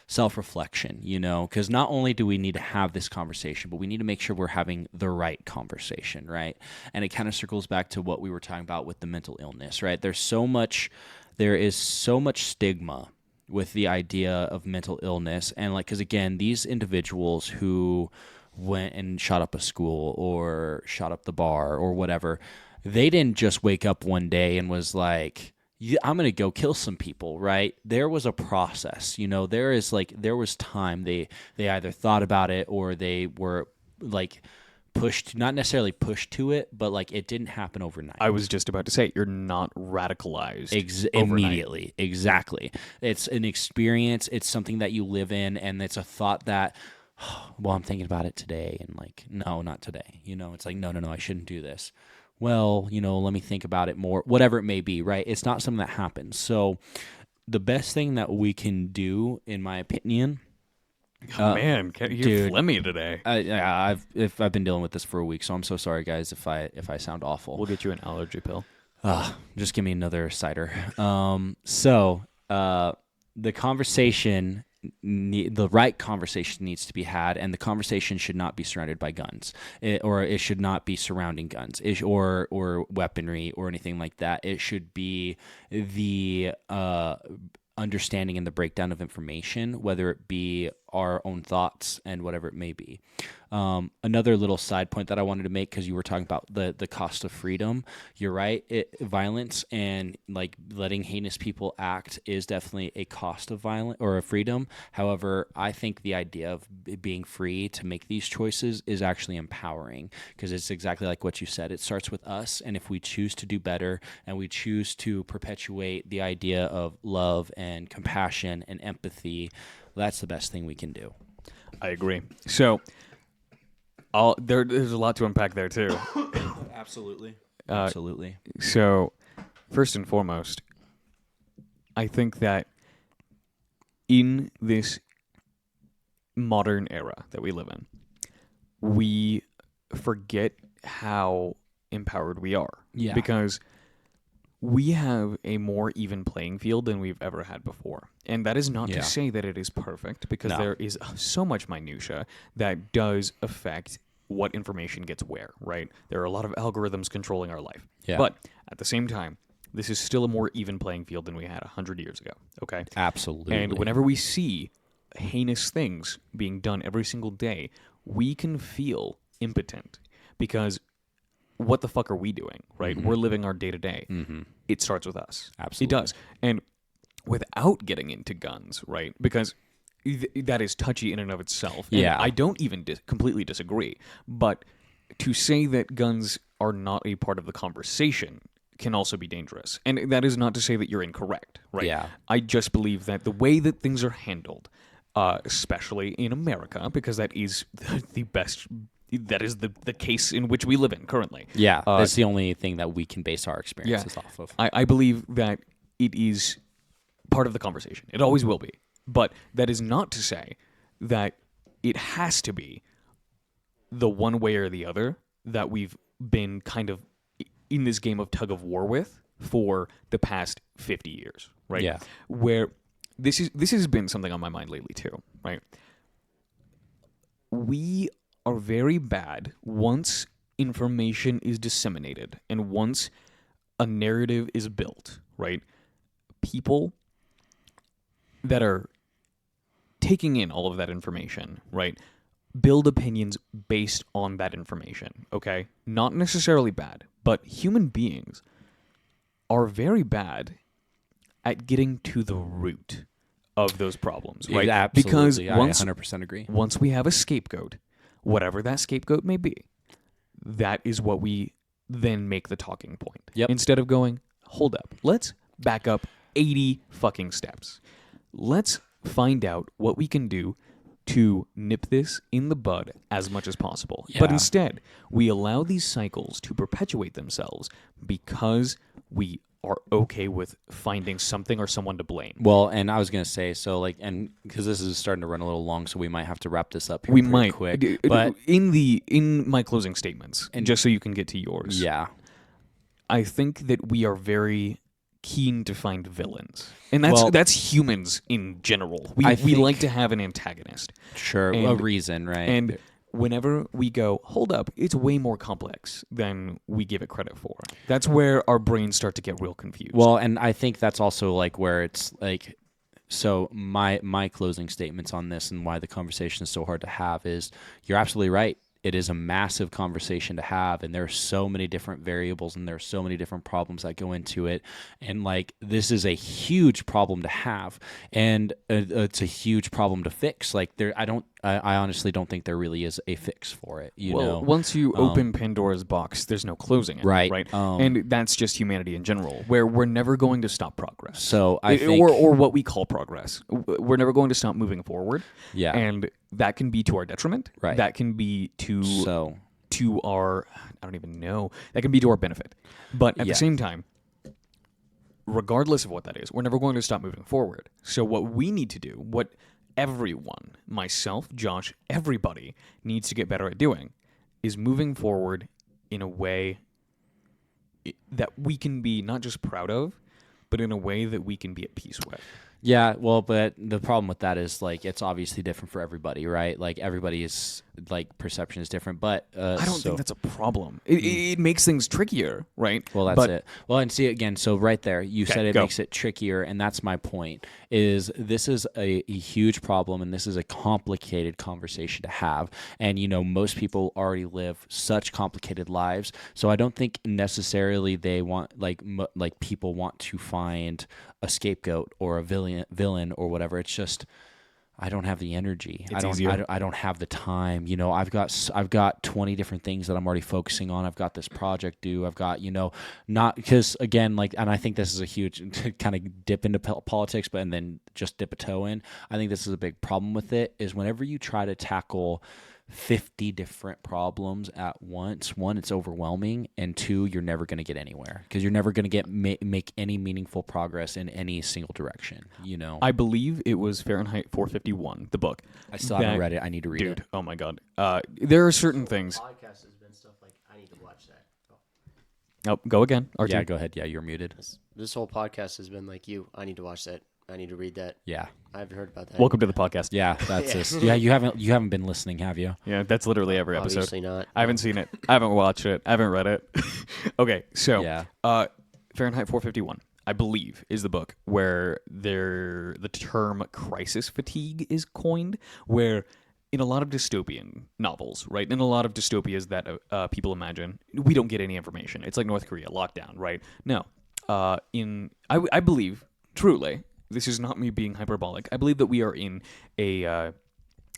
self-reflection, because not only do we need to have this conversation, but we need to make sure we're having the right conversation, right? And it kind of circles back to what we were talking about with the mental illness, right? There is so much stigma with the idea of mental illness, and like, because again, these individuals who went and shot up a school or shot up the bar or whatever, they didn't just wake up one day and was like, I'm going to go kill some people, right? There was a process, there was time. They either thought about it or they were like pushed, not necessarily pushed to it, but like it didn't happen overnight. I was just about to say, you're not radicalized immediately. Exactly. It's an experience. It's something that you live in, and it's a thought that, well, I'm thinking about it today, and like, no, not today. It's like, no, I shouldn't do this. Well, let me think about it more, whatever it may be, right? It's not something that happens. So the best thing that we can do, in my opinion... man, you're phlegmy today. I've been dealing with this for a week, so I'm so sorry, guys, if I sound awful. We'll get you an allergy pill. Just give me another cider. So the conversation the right conversation needs to be had, and the conversation should not be surrounded by guns, or it should not be surrounding guns, or weaponry or anything like that. It should be the understanding and the breakdown of information, whether it be our own thoughts and whatever it may be. Another little side point that I wanted to make, because you were talking about the cost of freedom. You're right. Violence and like letting heinous people act is definitely a cost of violence or a freedom. However, I think the idea of being free to make these choices is actually empowering, because it's exactly like what you said. It starts with us, and if we choose to do better and we choose to perpetuate the idea of love and compassion and empathy, that's the best thing we can do. I agree. So, there's a lot to unpack there too. Absolutely. Uh, Absolutely. So, first and foremost, I think that in this modern era that we live in, we forget how empowered we are. Yeah. Because we have a more even playing field than we've ever had before. And that is not Yeah. to say that it is perfect, because No. there is so much minutia that does affect what information gets where, right? There are a lot of algorithms controlling our life. Yeah. But at the same time, this is still a more even playing field than we had 100 years ago, okay? Absolutely. And whenever we see heinous things being done every single day, we can feel impotent, because what the fuck are we doing, right? We're living our day to day. It starts with us. Absolutely. It does. And without getting into guns, right? Because that is touchy in and of itself. And Yeah. I don't even completely disagree. But to say that guns are not a part of the conversation can also be dangerous. And that is not to say that you're incorrect, right? Yeah. I just believe that the way that things are handled, especially in America, because that is the best, that is the case in which we live in currently. Yeah, that's the only thing that we can base our experiences off of. I believe that it is part of the conversation. It always will be. But that is not to say that it has to be the one way or the other that we've been kind of in this game of tug of war with for the past 50 years, right? Yeah. Where this has been something on my mind lately too, right? We are very bad once information is disseminated and once a narrative is built, right? People that are taking in all of that information, right, build opinions based on that information, okay? Not necessarily bad, but human beings are very bad at getting to the root of those problems, right? Yeah, Because absolutely. once, I 100% agree. once we have a scapegoat, whatever that scapegoat may be, that is what we then make the talking point. Yep. Instead of going, hold up, let's back up 80 fucking steps. Let's find out what we can do to nip this in the bud as much as possible. But Yeah. instead, we allow these cycles to perpetuate themselves because we are okay with finding something or someone to blame. Well, and I was going to say, so like, and because this is starting to run a little long, so we might have to wrap this up here We pretty might, quick. But in my closing statements, And- just so you can get to yours. yeah, I think that we are very keen to find villains, and Well- that's humans in general. We I we think- like to have an antagonist, sure, a And- reason, right? and whenever we go, hold up, it's way more complex than we give it credit for. That's where our brains start to get real confused. Well, and I think that's also like where it's like, so my closing statements on this and why the conversation is so hard to have is you're absolutely right. It is a massive conversation to have, and there are so many different variables and there are so many different problems that go into it. And like, this is a huge problem to have, and it's a huge problem to fix. Like I honestly don't think there really is a fix for it. You know, once you open Pandora's box, there's no closing it, Right. Right, and that's just humanity in general, where we're never going to stop progress. so I think, or what we call progress. We're never going to stop moving forward. yeah. And that can be to our detriment. Right. That can be So to our, I don't even know. That can be to our benefit. But at Yeah. the same time, regardless of what that is, we're never going to stop moving forward. So what we need to do, what everyone, myself, Josh, everybody needs to get better at doing, is moving forward in a way that we can be not just proud of, but in a way that we can be at peace with. Yeah, well, but the problem with that is like it's obviously different for everybody, right? Like everybody's like perception is different, but I don't think that's a problem. It makes things trickier, right? well, that's it. Well, and see again, so right there, you said it go. makes it trickier, and that's my point. Is this is a huge problem, and this is a complicated conversation to have, and most people already live such complicated lives, so I don't think necessarily they want like people want to find a scapegoat or a villain or whatever. It's just I don't have the energy. It's easier. I don't have the time. I've got 20 different things that I'm already focusing on. I've got this project due. I've got not because again and I think this is a huge kind of dip into politics, but and then just dip a toe in. I think this is a big problem with it is whenever you try to tackle 50 different problems at once. One, it's overwhelming, and two, you're never going to get anywhere because you're never going to make any meaningful progress in any single direction. I believe it was Fahrenheit 451, the book. I still haven't read it. I need to read it. Dude, oh my god. There are certain things. Podcast has been stuff like I need to watch that. Oh, go again. RT. Yeah, go ahead. Yeah, you're muted. This whole podcast has been like I need to watch that. I need to read that. Yeah. I haven't heard about that. Welcome to the podcast. Yeah, that's this. Yeah, you haven't been listening, have you? Yeah, that's literally every episode. Obviously not. I haven't seen it. I haven't watched it. I haven't read it. Okay, so Yeah. Fahrenheit 451, I believe, is the book where the term crisis fatigue is coined, where in a lot of dystopian novels, right, in a lot of dystopias that people imagine, we don't get any information. It's like North Korea, lockdown, right? No. I believe, truly, this is not me being hyperbolic, I believe that we are in a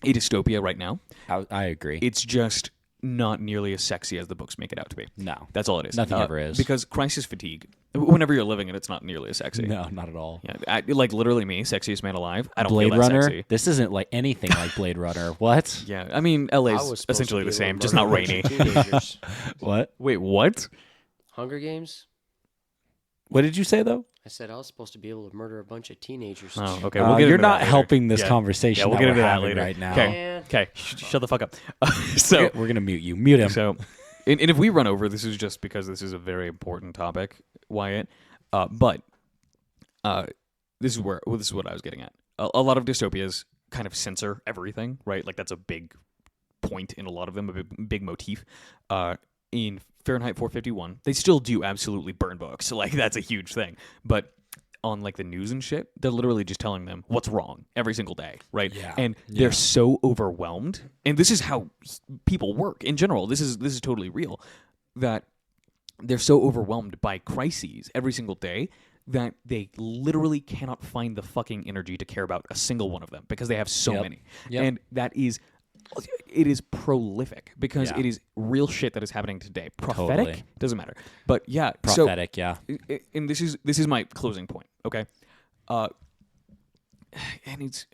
dystopia right now. I agree. It's just not nearly as sexy as the books make it out to be. No. That's all it is. Nothing ever is. Because crisis fatigue, whenever you're living it, it's not nearly as sexy. No, not at all. Yeah, like literally me, sexiest man alive. I don't Blade feel that Runner? sexy. This isn't like anything like Blade Runner. What? Yeah, I mean, LA's essentially the same, just not rainy. Teenagers. What? Wait, what? Hunger Games. What did you say though? I said I was supposed to be able to murder a bunch of teenagers. Oh, okay. We'll get You're into not that later. helping this Yeah. conversation. Yeah, we'll that get we're into that having later. right now. Okay. Man. Okay, shut the fuck up. So, We're gonna mute you. Mute him. so, and if we run over, this is just because this is a very important topic, Wyatt. But this is what I was getting at. A lot of dystopias kind of censor everything, right? Like that's a big point in a lot of them, a big motif. In Fahrenheit 451, they still do absolutely burn books. Like that's a huge thing. But on like the news and shit, they're literally just telling them what's wrong every single day, right? Yeah. And they're so overwhelmed. And this is how people work in general. This is totally real. That they're so overwhelmed by crises every single day that they literally cannot find the fucking energy to care about a single one of them because they have so Yep. many. Yep. And it is prolific because Yeah. it is real shit that is happening today. Prophetic? Totally. Doesn't matter. But yeah, Prophetic, yeah. and this is my closing point, okay? And it's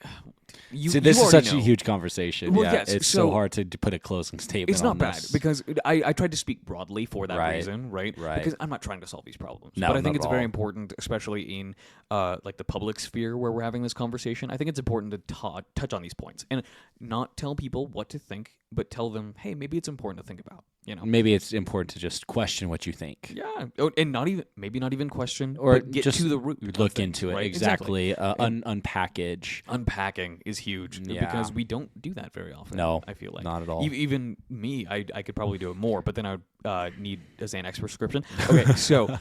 See, this is already such know. a huge conversation. Well, yeah, yes, it's so- so hard to put a closing statement. It's not on bad this. because I tried to speak broadly for that Right. reason, right? Right. Because I'm not trying to solve these problems, No, but I not think at it's very all. important, especially in like the public sphere where we're having this conversation. I think it's important to touch on these points and not tell people what to think, but tell them, hey, maybe it's important to think about. You know, Maybe it's important to just question what you think. yeah, and not even question, Or but get just to the root. of Look things, into it. right? Exactly. Unpackage. Unpacking is huge Yeah. because we don't do that very often. No, I feel like not at all. Even me, I could probably do it more, but then I would need a Xanax prescription. Okay, so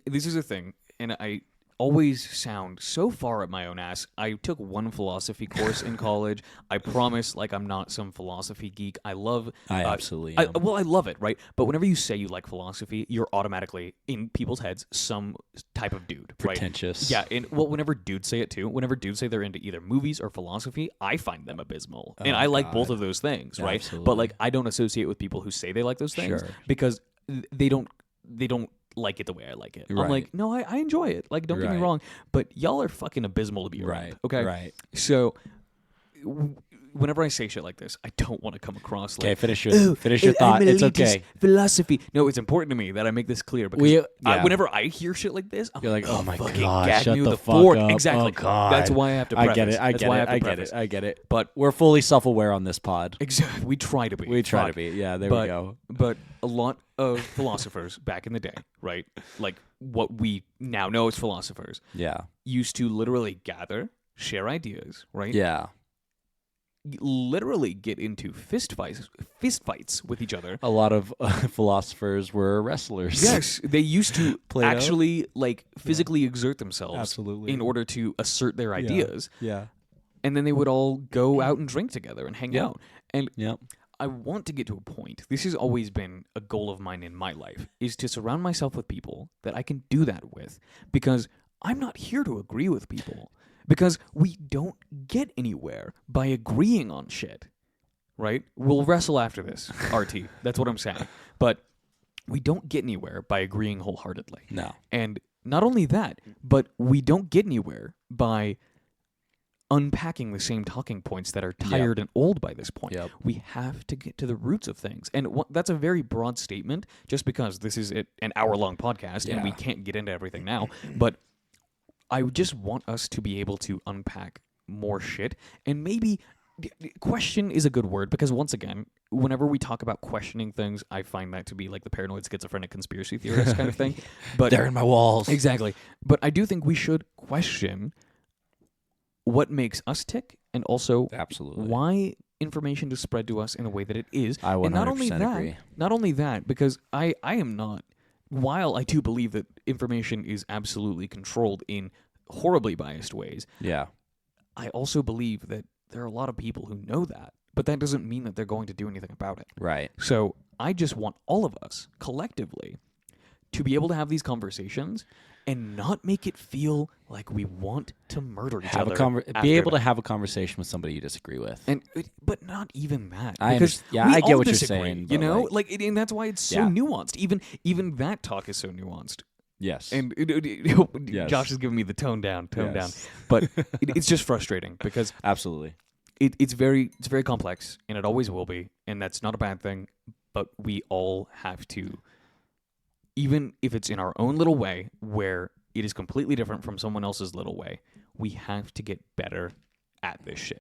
this is a thing, and I always sound so far at my own ass. I took one philosophy course in college. I promise, like I'm not some philosophy geek. I love. I absolutely I am. love it, right? But whenever you say you like philosophy, you're automatically in people's heads some type of dude, right? Pretentious. Yeah, and whenever dudes say it too, whenever dudes say they're into either movies or philosophy, I find them abysmal, and I like both of those things, right? Absolutely. But like, I don't associate with people who say they like those things Sure. because they don't like it the way I like it. I'm Right. like, no, I enjoy it. Like, don't get me Right. wrong, but y'all are fucking abysmal to be around. Right. Okay. Right. So whenever I say shit like this, I don't want to come across Okay, like finish your thought. It's okay. Philosophy. No, it's important to me that I make this clear because Yeah. whenever I hear shit like this, I'm You're like, oh my fucking god, gag shut me the with a fuck fork. up. Exactly. Oh god, That's why I have to preface. I get it. I That's get why it. have to I get preface. it. I get it. But We're fully self-aware on this pod. exactly, we try to be. We try to Fuck. be. Yeah, there we go. But a lot of philosophers back in the day, right? Like what we now know as philosophers, Yeah. used to literally gather, share ideas, right? Yeah. Literally get into fist fights with each other. A lot of philosophers were wrestlers. Yes, they used to Plato? actually like physically exert themselves Absolutely. in order to assert their ideas, Yeah. and then they would all go out and drink together and hang Yeah. out. And Yep. I want to get to a point. This has always been a goal of mine in my life, is to surround myself with people that I can do that with, because I'm not here to agree with people, because we don't get anywhere by agreeing on shit, right? We'll wrestle after this, RT. That's what I'm saying. But we don't get anywhere by agreeing wholeheartedly. No. And not only that, but we don't get anywhere by unpacking the same talking points that are tired and old by this point. Yep. We have to get to the roots of things. And that's a very broad statement, just because this is an hour-long podcast and we Yeah. can't get into everything now. But I just want us to be able to unpack more shit, and maybe question is a good word, because once again, whenever we talk about questioning things, I find that to be like the paranoid schizophrenic conspiracy theorist kind of thing. But They're in my walls. exactly. But I do think we should question what makes us tick, and also Absolutely. why information is spread to us in the way that it is. I 100% and not only that, agree. not only that, because I am not, while I do believe that information is absolutely controlled in horribly biased ways, Yeah. I also believe that there are a lot of people who know that, but that doesn't mean that they're going to do anything about it. Right. So I just want all of us collectively to be able to have these conversations and not make it feel like we want to murder each Have other. a be able to have a conversation with somebody you disagree with. But not even that. I because yeah, we I get all what you're disagree, saying, You but, know, and that's why it's so Yeah. nuanced. Even that talk is so nuanced. Yes. And Yes. Josh is giving me the tone down. Yes. But it's just frustrating because Absolutely. it's very complex, and it always will be, and that's not a bad thing. But we all have to, even if it's in our own little way, where it is completely different from someone else's little way, we have to get better at this shit.